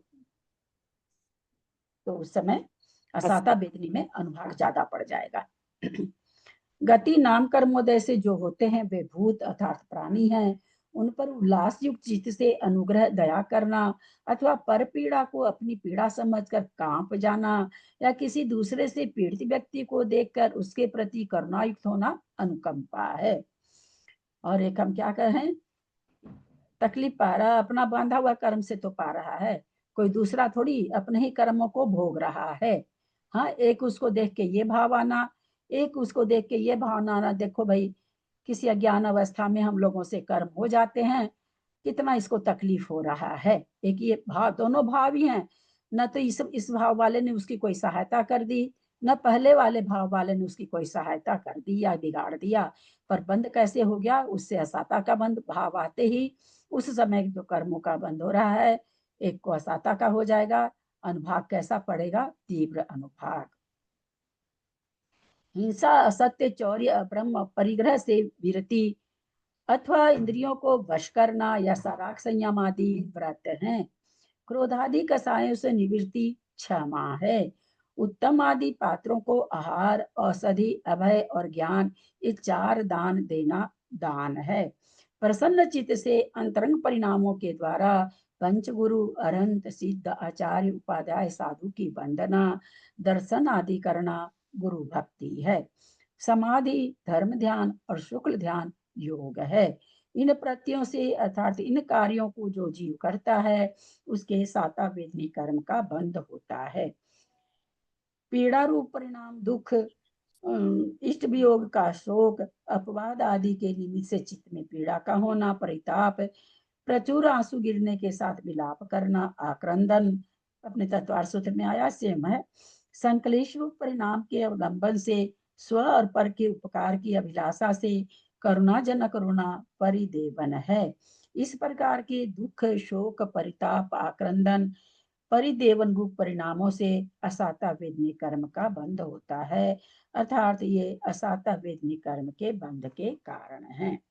तो उस समय असाता वेदनी में अनुभाग ज्यादा पड़ जाएगा। गति नाम कर्मोदय से जो होते हैं वे भूत अर्थात प्राणी हैं। उन पर उल्लास युक्त चित्त से अनुग्रह दया करना अथवा पर पीड़ा को अपनी पीड़ा समझकर कांप जाना या किसी दूसरे से पीड़ित व्यक्ति को देखकर उसके प्रति करुणा युक्त होना अनुकंपा है। और एक हम क्या कहें, तकलीफ पा रहा, अपना बांधा हुआ कर्म से तो पा रहा है, कोई दूसरा थोड़ी अपने ही कर्मों को भोग रहा है। हाँ, एक उसको देख के ये भाव आना, एक उसको देख के ये भावना आना, देखो भाई किसी अज्ञान अवस्था में हम लोगों से कर्म हो जाते हैं, कितना इसको तकलीफ हो रहा है। एक ये भाव, दोनों भाव ही हैं। न तो इस भाव वाले ने उसकी कोई सहायता कर दी, न पहले वाले भाव वाले ने उसकी कोई सहायता कर दी या बिगाड़ दिया। पर बंद कैसे हो गया? उससे असाता का बंद भाव आते ही उस समय जो कर्मों का बंद हो रहा है, एक को असाता का हो जाएगा। अनुभाग कैसा पड़ेगा? तीव्र अनुभाग। हिंसा असत्य चौर्य ब्रह्म परिग्रह से विरति अथवा इंद्रियों को वश करना या सराग संयम आदि व्रत हैं। क्रोधादि कसायों से निवृत्ति क्षमा है। उत्तम आदि पात्रों को आहार, औषधि, अभय और ज्ञान, ये 4 दान देना दान है। प्रसन्न चित्त से अंतरंग परिणामों के द्वारा पंचगुरु, अरहंत, सिद्ध, आचार्य, उपाध्याय, साधु की वंदना, दर्शन आदि करना गुरु भक्ति है। समाधि, धर्म ध्यान और शुक्ल ध्यान योग है। इन प्रत्ययों से अर्थात इन कार्यों को जो जीव करता है उसके साता वेदनी कर्म का बंध होता है। पीड़ा रूप परिणाम दुख, इष्ट वियोग का शोक, अपवाद आदि के निमित्त से चित्त में पीड़ा का होना, परिताप, प्रचुर आंसू गिरने के साथ विलाप करना, आक्रंदन, अपने तत्वार सूत्र में आया सेम है। संकलेश रूप परिणाम के अवलंबन से स्व और पर के उपकार की अभिलाषा से करुणाजनक रोना परिदेवन है। इस प्रकार के दुख, शोक, परिताप, आक्रंदन, परिदेवन रूप परिणामों से असाता वेदनी कर्म का बंध होता है, अर्थात ये असाता वेदनी कर्म के बंध के कारण हैं।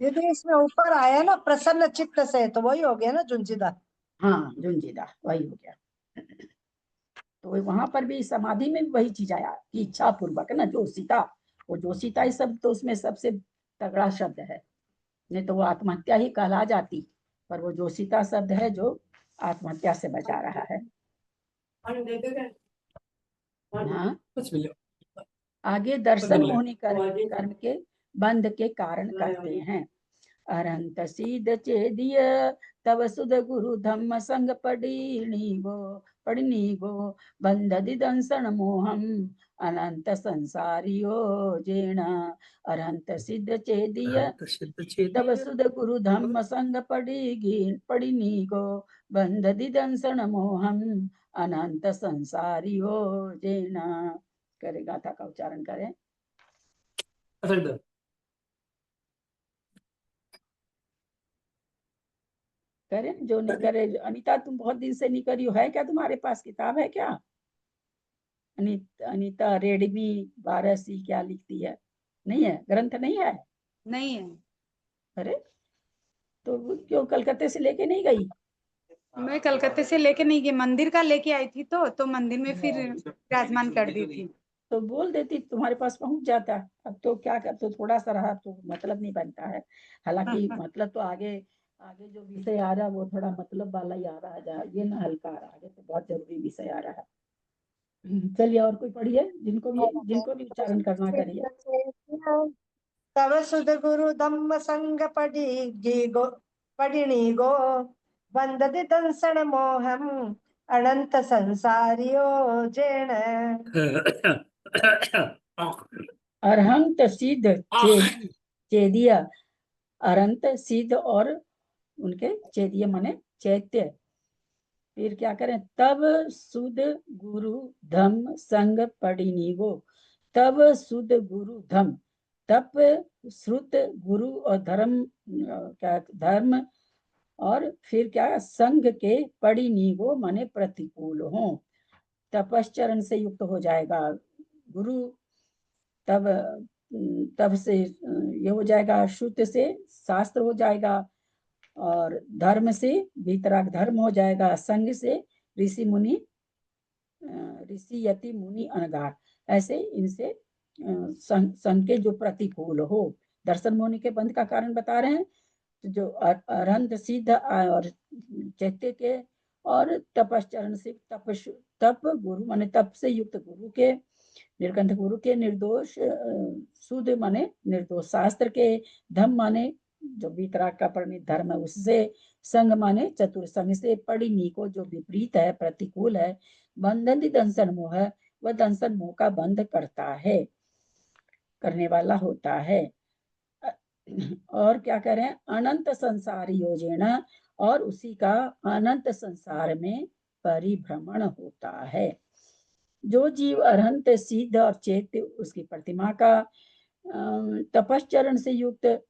यदि इसमें ऊपर आया ना प्रसन्न चित्त से, तो वही हो गया ना झुंझीदा। हाँ, झुंझीदा वही हो गया। तो वहां पर भी समाधि में भी वही चीज आया कि इच्छा पूर्वक ना, जोशिता, वो जोशिता ही शब्द तो उसमें सबसे तगड़ा शब्द है, नहीं तो वो आत्महत्या ही कहला जाती, पर वो जोशिता शब्द है जो आत्महत्या से बचा रहा है। हाँ, आगे दर्शन मोहिनी कर्म के बंध के कारण करते हैं। अरंत सीध चेदिय तब सुध गुरु धम्म संग पड़नी गो बंध दिदंसन मोहम अनंत संसारियो जेण। अरंत सिद्ध चेदिय तब सुध गुरु धम्म संग पड़नी गो बंध दिदंसन मोहम अनंत संसारियो जेण। करे गाथा का उच्चारण करें। करें जो नहीं करे। अनीता तुम बहुत दिन से नहीं करी हो, है क्या तुम्हारे पास किताब है क्या? अनीता रेडमी 12C क्या लिखती है? नहीं है, ग्रंथ नहीं है? नहीं है। अरे तो क्यों कलकत्ते से लेके नहीं गई? मैं कलकत्ते से लेके नहीं गई, मंदिर का लेके आई थी, तो मंदिर में फिर विराजमान कर दी थी। तो बोल देती तुम्हारे पास पहुंच जाता। अब तो क्या कर, तो थोड़ा सा रहा तो मतलब नहीं बनता है। हालांकि मतलब तो आगे आगे जो विषय आ रहा है वो थोड़ा मतलब वाला ही आ रहा है, ये ना हल्का आ रहा है, आगे तो बहुत जरूरी विषय आ रहा है। चलिए और कोई पढ़िए, जिनको भी उच्चारण करना करिए। तव सुध गुरु धम्म संग पड़नी गो बंद दंसन मोहम अनंत संसारियो जेण। अरहंत सिद्ध चेदिया, अरंत सिद्ध और उनके चेदिया माने चैत्य। फिर क्या करें? तब सुध गुरु धम्म संग पड़नी गो। तब सुध गुरु धम्म, तप श्रुत गुरु और धर्म, क्या धर्म, और फिर क्या संग के पड़नी गो माने प्रतिकूल हो। तपश्चरण से युक्त हो जाएगा गुरु, तब से ये हो जाएगा, श्रुत से शास्त्र हो जाएगा, और धर्म से वीतराग धर्म हो जाएगा, संग से ऋषि मुनि, ऋषि यति मुनि अनगार, ऐसे इनसे संग के जो प्रतिकूल हो। दर्शन मोनि के बंध का कारण बता रहे हैं, तो जो अरहंत सिद्ध और चैत्य के और तपश्चरण से तप गुरु माने तप से युक्त गुरु के, निर्गंध गुरु के, निर्दोष शुद्ध माने निर्दोष शास्त्र के, धम्म माने जो वितराग का परिणित धर्म है उससे, संग माने चतुर संग से, पड़नी को जो विपरीत है, प्रतिकूल है, बंधन दंसन मोह है, वह दंसन मोह का बंध करता है, करने वाला होता है। और क्या करें? अनंत संसार योजना, और उसी का अनंत संसार में परिभ्रमण होता है। जो जीव अरहंत सिद्ध और चैत्य उसकी प्रतिमा का, तपश्चरण से युक्त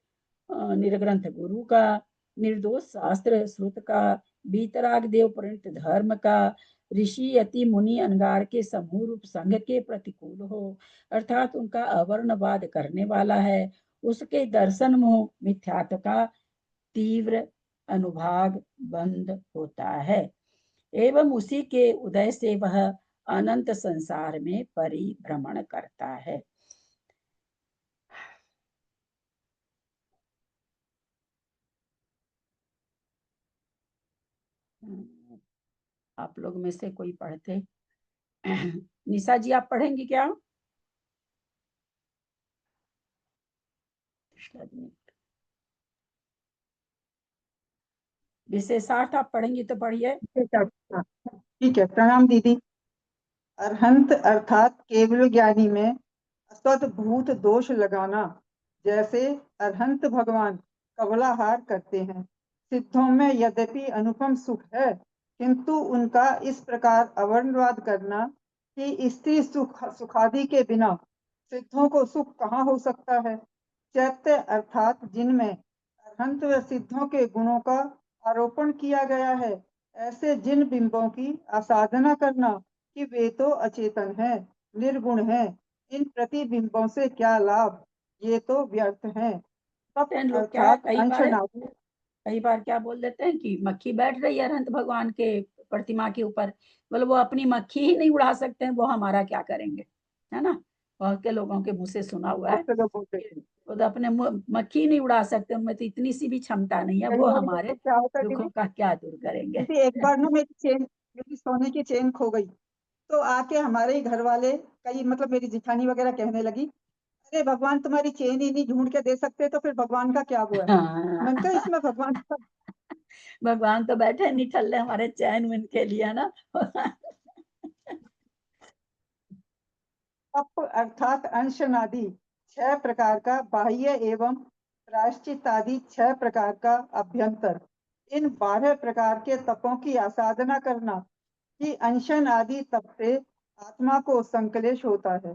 निर्ग्रंथ गुरु का, निर्दोष शास्त्र श्रुत का, बीतराग देव प्रणीत धर्म का, ऋषि यति मुनि अनगार के समूह रूप संघ के प्रतिकूल हो, अर्थात उनका अवर्णवाद करने वाला है, उसके दर्शन मोह मिथ्यात्व का तीव्र अनुभाग बंद होता है एवं उसी के उदय से वह अनंत संसार में परिभ्रमण करता है। आप लोग में से कोई पढ़ते? निशा जी आप पढ़ेंगी क्या? विशेषार्थ आप पढ़ेंगी तो पढ़िए। ठीक है, प्रणाम दीदी। अरहंत अर्थात केवल ज्ञानी में असद्भूत दोष लगाना, जैसे अरहंत भगवान कवलाहार करते हैं। सिद्धों में यद्यपि अनुपम सुख है, किंतु उनका इस प्रकार अवर्णवाद करना कि स्त्री सुखादि के बिना सिद्धों को सुख कहाँ हो सकता है। चैत्य अर्थात जिनमें अरहंत व सिद्धों के गुणों का आरोपण किया गया है, ऐसे जिन बिंबों की आसाधना करना कि वे तो अचेतन है, निर्गुण है, इन प्रतिबिंबों से क्या लाभ, ये तो व्यर्थ है। लोग क्या कई बार क्या बोल देते हैं कि मक्खी बैठ रही है अरहंत भगवान के प्रतिमा के ऊपर, बोले वो अपनी मक्खी ही नहीं उड़ा सकते हैं, वो हमारा क्या करेंगे, है ना। बहुत के लोगों के मुंह से सुना हुआ है, वो तो अपने मक्खी नहीं उड़ा सकते, उनमें तो इतनी सी भी क्षमता नहीं है, वो हमारे दुखों का क्या दूर करेंगे। एक बार ना मेरी सोने की चेन खो गई, तो आके हमारे ही घर वाले कई मतलब मेरी जिठानी वगैरह कहने लगी, अरे भगवान तुम्हारी चेन ही नहीं ढूंढ के दे सकते तो फिर भगवान का क्या हुआ। मैंने कहा इसमें भगवान का भगवान तो बैठे निठल्ले हमारे चैन विन के लिए ना। तप अर्थात अंशनादि 6 प्रकार का बाह्य एवं प्रायश्चित आदि 6 प्रकार का अभ्यंतर, इन 12 प्रकार के तपों की आसाधना करना कि अंशन आदि तप से आत्मा को संकलेश होता है,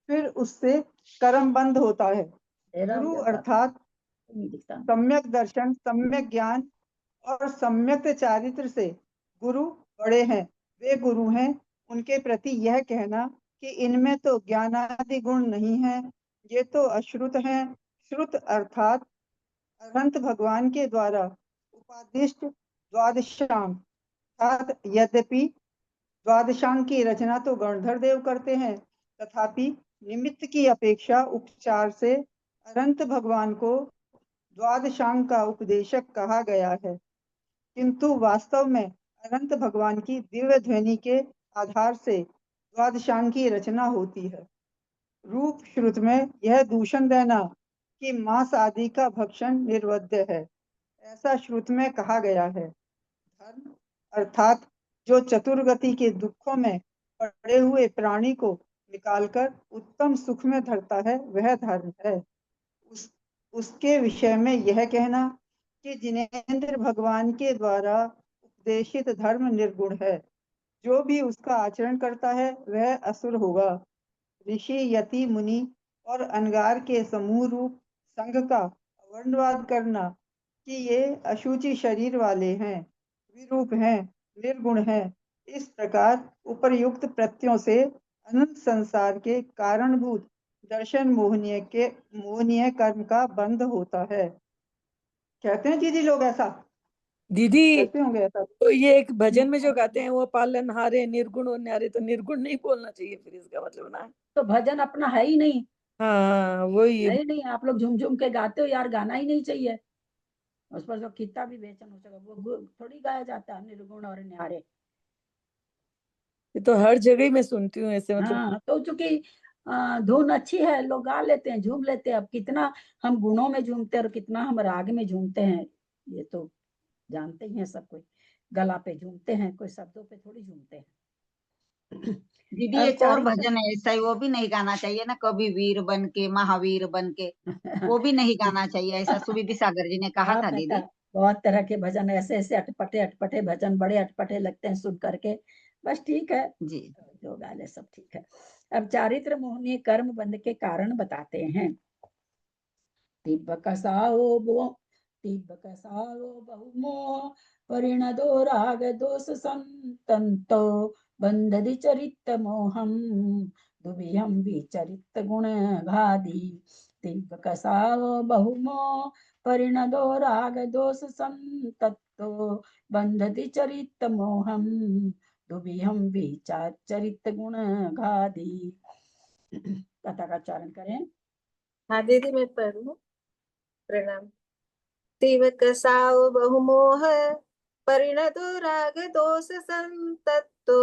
फिर उससे कर्म बंद होता है। गुरु अर्थात सम्यक दर्शन, सम्यक ज्ञान और सम्यक चारित्र से गुरु बड़े हैं, वे गुरु हैं। उनके प्रति यह कहना कि इनमें तो ज्ञानादि गुण नहीं है, ये तो अश्रुत हैं। श्रुत अर्थात अनंत भगवान के द्वारा उपादिष्ट द्वादशांग, यद्यपि द्वादशांग की रचना तो गणधर देव करते हैं, तथापि निमित्त की अपेक्षा उपचार से अनंत भगवान को द्वादशांग का उपदेशक कहा गया है, किंतु वास्तव में अनंत भगवान की दिव्य ध्वनि के आधार से द्वादशांग की रचना होती है। रूप श्रुत में यह दूषण देना कि मांस आदि का भक्षण निर्वध्य है, ऐसा श्रुत में कहा गया है। धर्म अर्थात जो चतुर्गति के दुखों में पड़े हुए प्राणी को निकालकर उत्तम सुख में धरता है, वह धर्म है। उसके विषय में यह कहना कि जिनेंद्र भगवान के द्वारा उपदेशित धर्म निर्गुण है, जो भी उसका आचरण करता है वह असुर होगा। ऋषि, यति, मुनि और अनगार के समूह रूप संघ का वर्णवाद करना कि ये अशुचि शरीर वाले हैं, विरूप हैं, निर्गुण हैं, इस प्रकार उपर्युक्त प्रत्ययों से अनंत संसार के कारणभूत दर्शन मोहनीय कर्म का बंध होता है। कहते हैं दीदी लोग ऐसा, दीदी कैसे होंगे ऐसा? तो ये एक भजन में जो गाते हैं वो पालनहारे निर्गुण और न्यारे, तो निर्गुण नहीं बोलना चाहिए फिर, इसका मतलब ना। तो भजन अपना है ही नहीं, हाँ वही है ही नहीं। आप लोग झूम झूम के गाते हो यार, गाना ही नहीं चाहिए। उस पर जो कितना भी बेचन हो सके वो थोड़ी गाया जाता है निर्गुण और न्यारे। ये तो हर जगह ही मैं सुनती हूँ ऐसे, मतलब हाँ, तो चूंकि धुन अच्छी है, लोग गा लेते हैं, झूम लेते हैं। अब कितना हम गुणों में झूमते हैं और कितना हम राग में झूमते हैं, ये तो जानते ही हैं सब कोई। गला पे झूमते हैं, कोई शब्दों पे थोड़ी झूमते हैं। दीदी एक और भजन है ऐसा ही, वो भी नहीं गाना चाहिए ना, कभी वीर बन के महावीर बन के, वो भी नहीं गाना चाहिए, ऐसा सुविधि सागर जी ने कहा था दीदी। बहुत तरह के भजन ऐसे ऐसे अटपटे अटपटे भजन, बड़े अटपटे लगते हैं सुन करके। बस ठीक है जी, जो गाले सब ठीक है। अब चारित्र मोहनीय कर्म बंध के कारण बताते हैं। तिब्ब कसाओ बहुमोह परिणदो राग दोष संतंतो बंधदि चरित मोहम दुभियम विचरित गुण घादि तीव्र कसाओ बहुमो परिणदो राग दोष संतत्तो बंधति चरित मोहम दुबिहम विचार चरित गुण घादी। कथा का उच्चारण करें। हाँ दीदी मैं पढ़ूं। प्रणाम। तीव्र कसाओ बहुमोह परिणतो राग दोष संतत्तो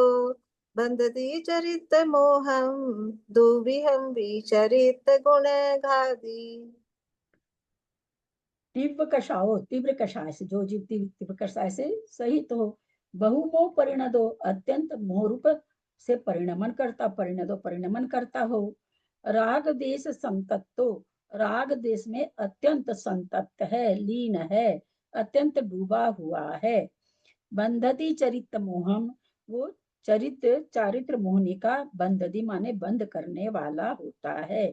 बंधति चरित मोहम दुविहम विचरित गुण घादी। तीव्र कषाय से जो जीव तीव्र कषाय से सहित हो, बहुमोह परिणदो अत्यंत मोह रूप से परिणमन करता हो, राग देश संतत्तो राग देश में अत्यंत संतप्त है, लीन है, अत्यंत डूबा हुआ है। बंधति चरित मोहम वो चारित्र मोहनी का बंधति माने बंद करने वाला होता है।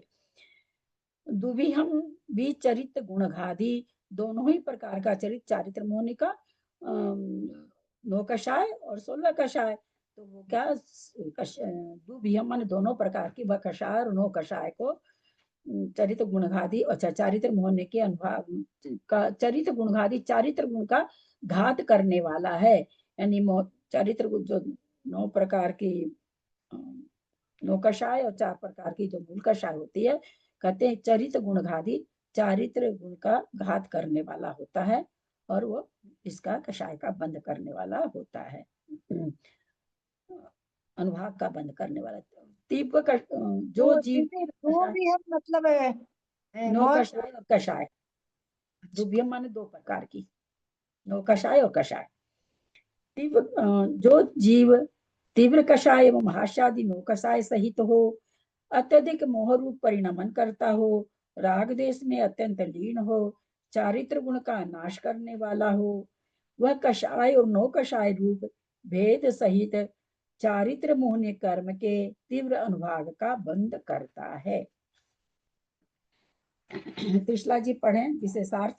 दुविहम भी चरित्र गुणघादी दोनों ही प्रकार का चारित्र मोहनी का 9 कषाय और 16 कषाय, तो वो क्या दुविहम माने दोनों प्रकार की वह कषाय और 9 कषाय को चरित्र गुणघादी और चारित्र मोहने के अनुभव का चरित्र गुणघादी चारित्र गुण का घात करने वाला है। यानी चारित्र जो 9 प्रकार की 9 कषाय और 4 प्रकार की जो मूल कषाय होती है, कहते हैं चरित्र गुणघादी चारित्र गुण का घात करने वाला होता है और वो इसका कषाय का बंद करने वाला होता है, अनुभाग का बंद करने वाला। तीव्र जो जीव वो भी है मतलब है 9 कषाय और कषाय, दुभ्यम माने 2 प्रकार की 9 कषाय और कषाय। तीव्र जो जीव तीव्र कषाय एवं हास्यादि 9 कषाय सहित हो, अत्यधिक मोह रूप परिणमन करता हो, राग देश में अत्यंत लीन हो, चारित्र गुण का नाश करने वाला हो, वह कषाय और 9 कषाय रूप भेद सहित चारित्र मोहनी कर्म के तीव्र अनुभाग का बंद करता है। त्रिशला जी पढ़ें विशेषार्थ।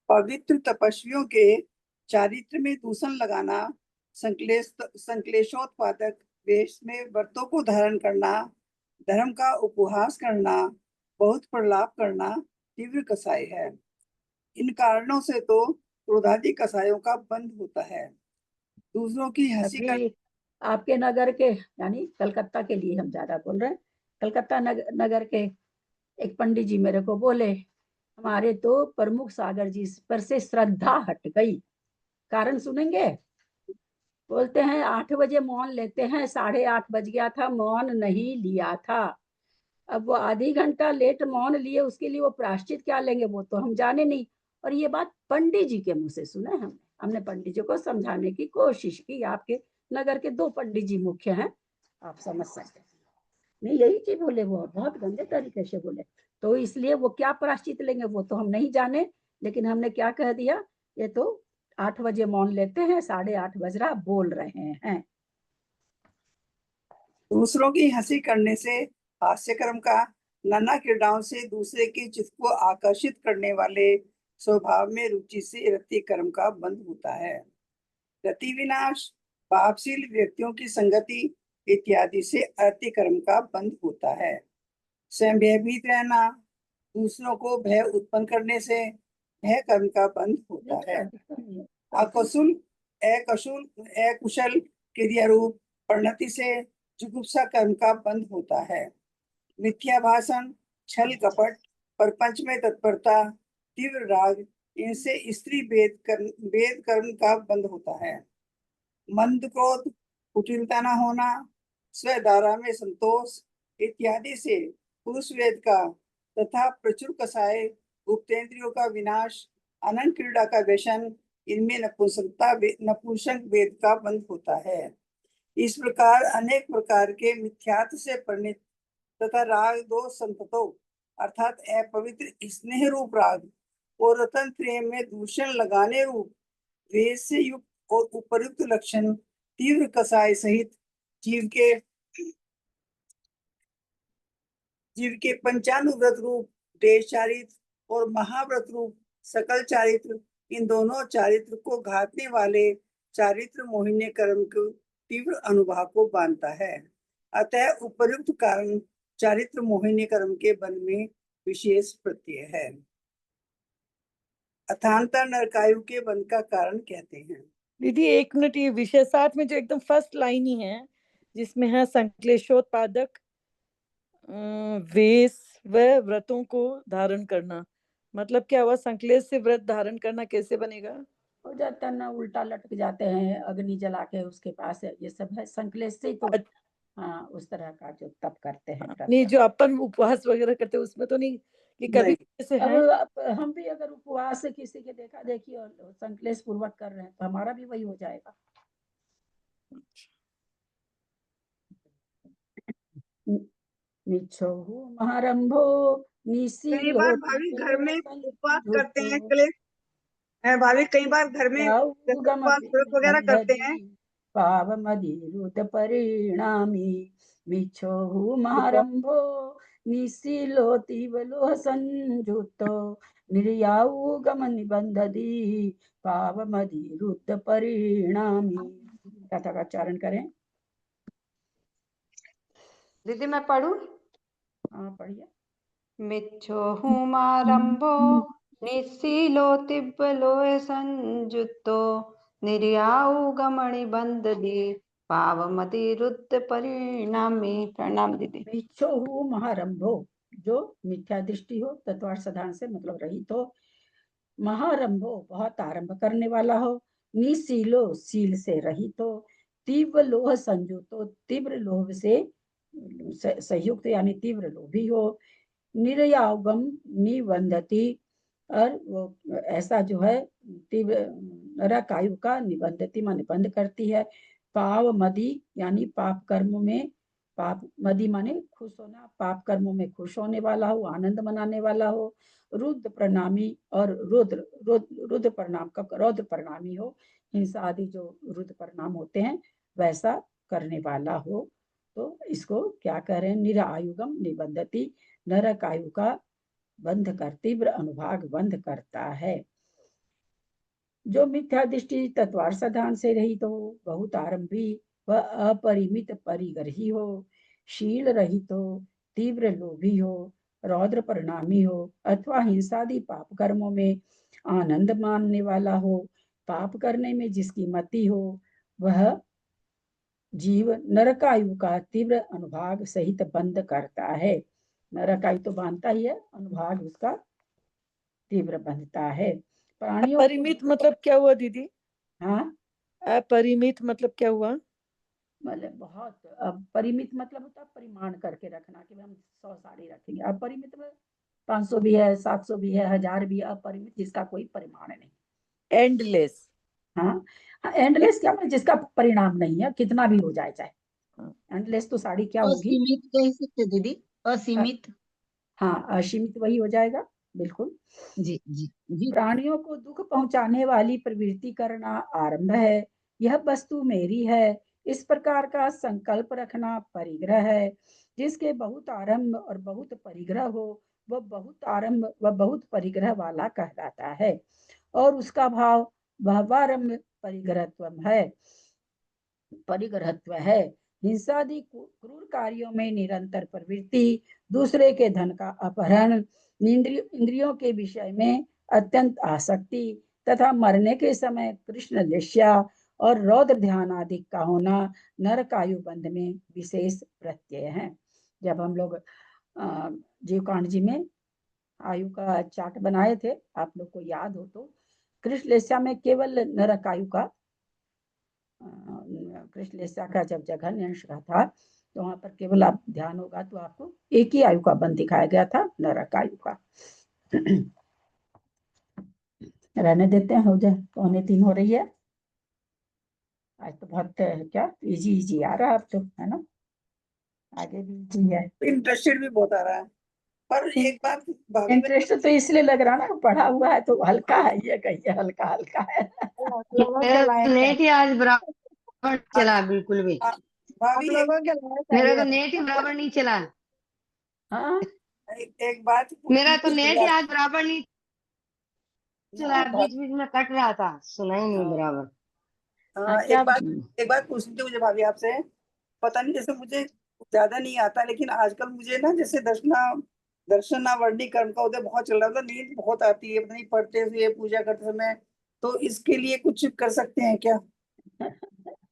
पवित्र तपस्वियों के चारित्र में दूषण लगाना, संक्लेशोत्पादक वेश में व्रतों को धारण करना, धर्म का उपहास करना, बहुत प्रलाप करना तीव्र कसाय है। इन कारणों से तो क्रोधादि कसायों का बंध होता है। दूसरों की हंसी कर आपके नगर के यानी कलकत्ता के लिए हम ज्यादा बोल रहे हैं, कलकत्ता नगर के एक पंडित जी मेरे को बोले, हमारे तो प्रमुख सागर जी पर से श्रद्धा हट गई। कारण सुनेंगे? बोलते हैं 8 बजे मौन लेते हैं, 8:30 बज गया था, मौन नहीं लिया था। अब वो आधी घंटा लेट मौन लिए, उसके लिए वो प्रायश्चित क्या लेंगे वो तो हम जाने नहीं। और ये बात पंडित जी के मुंह से सुने हमने पंडित जी को समझाने की कोशिश की। आपके नगर के 2 पंडित जी मुख्य हैं, आप समझ सकते हैं। नहीं यही चीज बोले, वो बहुत गंदे तरीके से बोले। तो इसलिए वो क्या प्रायश्चित लेंगे वो तो हम नहीं जाने, लेकिन हमने क्या कह दिया, ये तो 8 बजे मौन लेते हैं, 8:30 बज रहा, बोल रहे हैं। दूसरों की हंसी करने से, हास्य कर्म का नाना क्रीड़ाओं से दूसरे के चित्त को आकर्षित करने वाले स्वभाव में रुचि से रति कर्म का बंध होता है। रति विनाश, पापशील व्यक्तियों की संगति इत्यादि से अति कर्म का बंध होता है। स्वयं भयभीत रहना, दूसरों को भय उत्पन्न करने से भय कर्म का बंध होता है। अकुशल क्रिया रूप परिणति से जुगुप्सा कर्म का बंध होता है। मिथ्या भाषण, छल कपट, परपंच में तत्परता, तीव्र राग, इनसे स्त्री वेद कर्म का बंध होता है। मंद क्रोध, कुटिलता न होना, स्वधारा में संतोष इत्यादि से पुरुष वेद का तथा प्रचुर कसाय, गुप्तेंद्रियों का विनाश, अनंत क्रीड़ा का व्यसन, इनमें नपुंसक वेद का बंध होता है। इस प्रकार अनेक प्रकार के मिथ्यात्व से परिणित तथा राग दोष संततो अर्थात अपवित्र स्नेह रूप राग और रतन प्रेम में दूषण लगाने रूप वेद से युक्त और उपयुक्त लक्षण तीव्र कसाय सहित जीव के पंचानुव्रत रूप देश चारित्र और महाव्रत रूप सकल चारित्र, इन दोनों चारित्र को घातने वाले चारित्र मोहिनी कर्म को तीव्र अनुभाव को बांधता है। अतः उपर्युक्त कारण चारित्र मोहिनी कर्म के बन में विशेष प्रत्यय है। अथांता नरकायु के बन का कारण कहते हैं। दीदी 1 मिनट, ये विषय 7 में जो एकदम फर्स्ट लाइन ही है जिसमें है संक्लेशोत्पादक वेश व व्रतों को धारण करना, मतलब क्या हुआ? संक्लेश से व्रत धारण करना कैसे बनेगा? हो जाता ना, उल्टा लटक जाते हैं, अग्नि जला के उसके पास है, ये सब है संक्लेश से ही तो। हाँ, उस तरह का जो तप करते हैं नहीं, जो अपन उपवास वगैरह करते हैं उसमें तो नहीं कि कभी जैसे है। अब हम भी अगर उपवास से किसी के देखा देखी और संक्लेश पूर्वक कर रहे हैं तो हमारा भी वही हो जाएगा। मिच्छोहु महारंभो कई बार भाभी घर में उपवास करते हैं क्लेश है, भाभी कई बार घर में उपवास व्रत वगैरह करते हैं। पावमधिरुत परिणामी मिच्छोहु महारंभो निशीलोतिवलोह संयुक्तो निर्याऊ गम निबंधदी पावमधिरुत परिणामी। कथा का उच्चारण करें। दीदी मैं पढ़ूं? हाँ पढ़िए। मिच्छोहुमारंभो निशीलो तिब्बलोय संयुक्तो निर्याऊ गमणि बंददी पावमतिरुद्ध परिणामी। प्रणाम दीदी। मिच्छोहु महारंभो, जो मिथ्या दृष्टि हो, तत्वार्थ साधारण से मतलब रहित हो। महारंभो, बहुत आरंभ करने वाला हो। निशीलो, सील से रहित हो। तीव्र लोह संयुक्तो, तीव्र लोभ से संयुक्त यानी तीव्र लोभी हो। निर्यागम निबंधति, और वो ऐसा जो है तीव्र नरकायु का निबंधति माने बंद करती है। पाव मदी यानी पाप कर्म में, पाप मदी माने खुश होना, पाप कर्मों में खुश होने वाला हो, आनंद मनाने वाला हो। रुद्र प्रणामी, और रुद्र प्रणाम का रौद्र प्रणामी हो, हिंसा आदि जो रुद्र प्रणाम होते हैं वैसा करने वाला हो। तो इसको क्या कह रहे हैं? निरायुगम निबंधति, नरकायु का बंध कर, तीव्र अनुभाग बंध करता है। जो मिथ्या दृष्टि तत्वार साधान से रहित हो, बहुत आरंभी व अपरिमित परिग्रही हो, शील रहित हो, तीव्र लोभी हो, रौद्र परिणामी हो, अथवा हिंसादि पाप कर्मों में आनंद मानने वाला हो, पाप करने में जिसकी मति हो, वह जीव नरकायु का तीव्र अनुभाग सहित बंध करता है। नरकायु तो बांधता ही है, अनुभाग उसका तीव्र बंधता है। प्राणियों अपरिमित मतलब क्या हुआ दीदी? हाँ, अपरिमित मतलब क्या हुआ? मतलब बहुत, अब परिमित मतलब होता है परिमाण करके रखना, कि हम 100 साड़ी रखेंगे। अपरिमित में 500 भी है, 700 भी है, 1000 भी है। अपरिमित जिसका कोई परिमाण नहीं। एंडलेस। हाँ, एंडलेस क्या मतलब? जिसका परिणाम नहीं है, कितना भी हो जाए चाहे। एंडलेस तो साड़ी क्या होगी? असीमित कह सकते दीदी, असीमित। हाँ, असीमित वही हो जाएगा, बिल्कुल। जी जी जी। प्राणियों को दुख पहुंचाने वाली प्रवृत्ति करना आरंभ है। यह वस्तु मेरी है, इस प्रकार का संकल्प रखना परिग्रह है। जिसके बहुत आरंभ और बहुत परिग्रह हो, वह बहुत आरंभ व बहुत परिग्रह वाला कहलाता है। और उसका भाव भावारंभ परिग्रहत्व है। हिंसादि क्रूर कार्यों में निरंतर प्रवृत्ति, दूसरे के धन का अपहरण, इंद्रियों के विषय में अत्यंत आसक्ति, तथा मरने के समय कृष्ण लिष्या और रौद्र ध्यान आदि का होना नरकायु बंध में विशेष प्रत्यय है। जब हम लोग जीवकांड जी में आयु का चार्ट बनाए थे, आप लोग को याद हो तो, कृष्ण लिष्या में केवल नरकायु का, कृष्ण लिष्या का जब जघन्य अंश था तो वहां पर केवल आप ध्यान होगा तो आपको एक ही आयु का बंध दिखाया गया था, नरकायु का। रहने देते हैं, हो जाए, 2:45 हो रही है। आज तो बहुत क्या इजी आ रहा है अब तो, है ना? आगे भी इजी है। इंटरेस्टेड भी बहुत आ रहा है। पर एक बात इंटरेस्ट तो इसलिए लग रहा ना, पढ़ा हुआ है तो हल्का है, ये कहिए हल्का हल्का है। नेट ही आज बराबर चला, बिल्कुल भी। मेरा तो नेट ही बराबर नहीं चला। हाँ, एक बात, मेरा तो नेट ही आज बराबर नहीं चला, बीच बीच में कट रहा था, सुना ही नहीं बराबर। एक बात पूछनी थी मुझे भाभी आपसे। पता नहीं, जैसे मुझे ज्यादा नहीं आता, लेकिन आजकल मुझे ना जैसे दर्शनावर्णी कर्म का उदय बहुत चल रहा था, नींद बहुत आती है, पता नहीं पढ़ते हुए पूजा करते समय, तो इसके लिए कुछ कर सकते हैं क्या?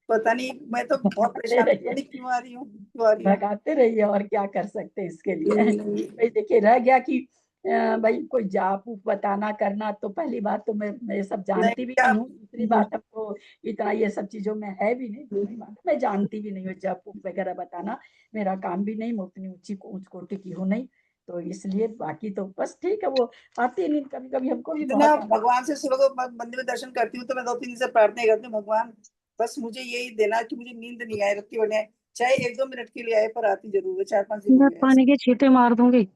पता नहीं, मैं तो बहुत परेशान, पता नहीं क्यों आ रही हूँ, भगाते रहिए, और क्या कर सकते हैं इसके लिए। नहीं। भाई देखिए, रह गया कि भाई कोई जाप उप बताना करना, तो पहली बात तो मैं ये सब जानती भी क्या- नहीं हूँ, दूसरी बात हमको इतना ये सब चीजों में है भी नहीं, दूसरी बात मैं जानती भी नहीं हूँ जाप उप वगैरह बताना, मेरा काम भी नहीं, मैं उतनी ऊंच कोटि की हूँ नहीं, तो इसलिए बाकी तो बस ठीक है, वो आती नहीं, कभी कभी हमको भी इतना बहुत भगवान से सुबह को मंदिर में दर्शन करती हूँ तो मैं 2-3 दिन से प्रार्थना करती हूँ, भगवान बस मुझे यही देना कि मुझे नींद नहीं आए, रत्ती बने, चाहे 1-2 मिनट के लिए आए, पर आती जरूर है। 4-5 दिन हो गए पानी के छींटे मार दूंगी।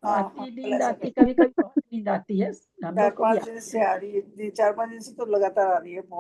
हाँ, आती नींद आती, कभी कभी बहुत नींद आती है हम लोग को भी 4-5 दिन से आ रही है, 4-5 दिन से तो लगातार आ रही है।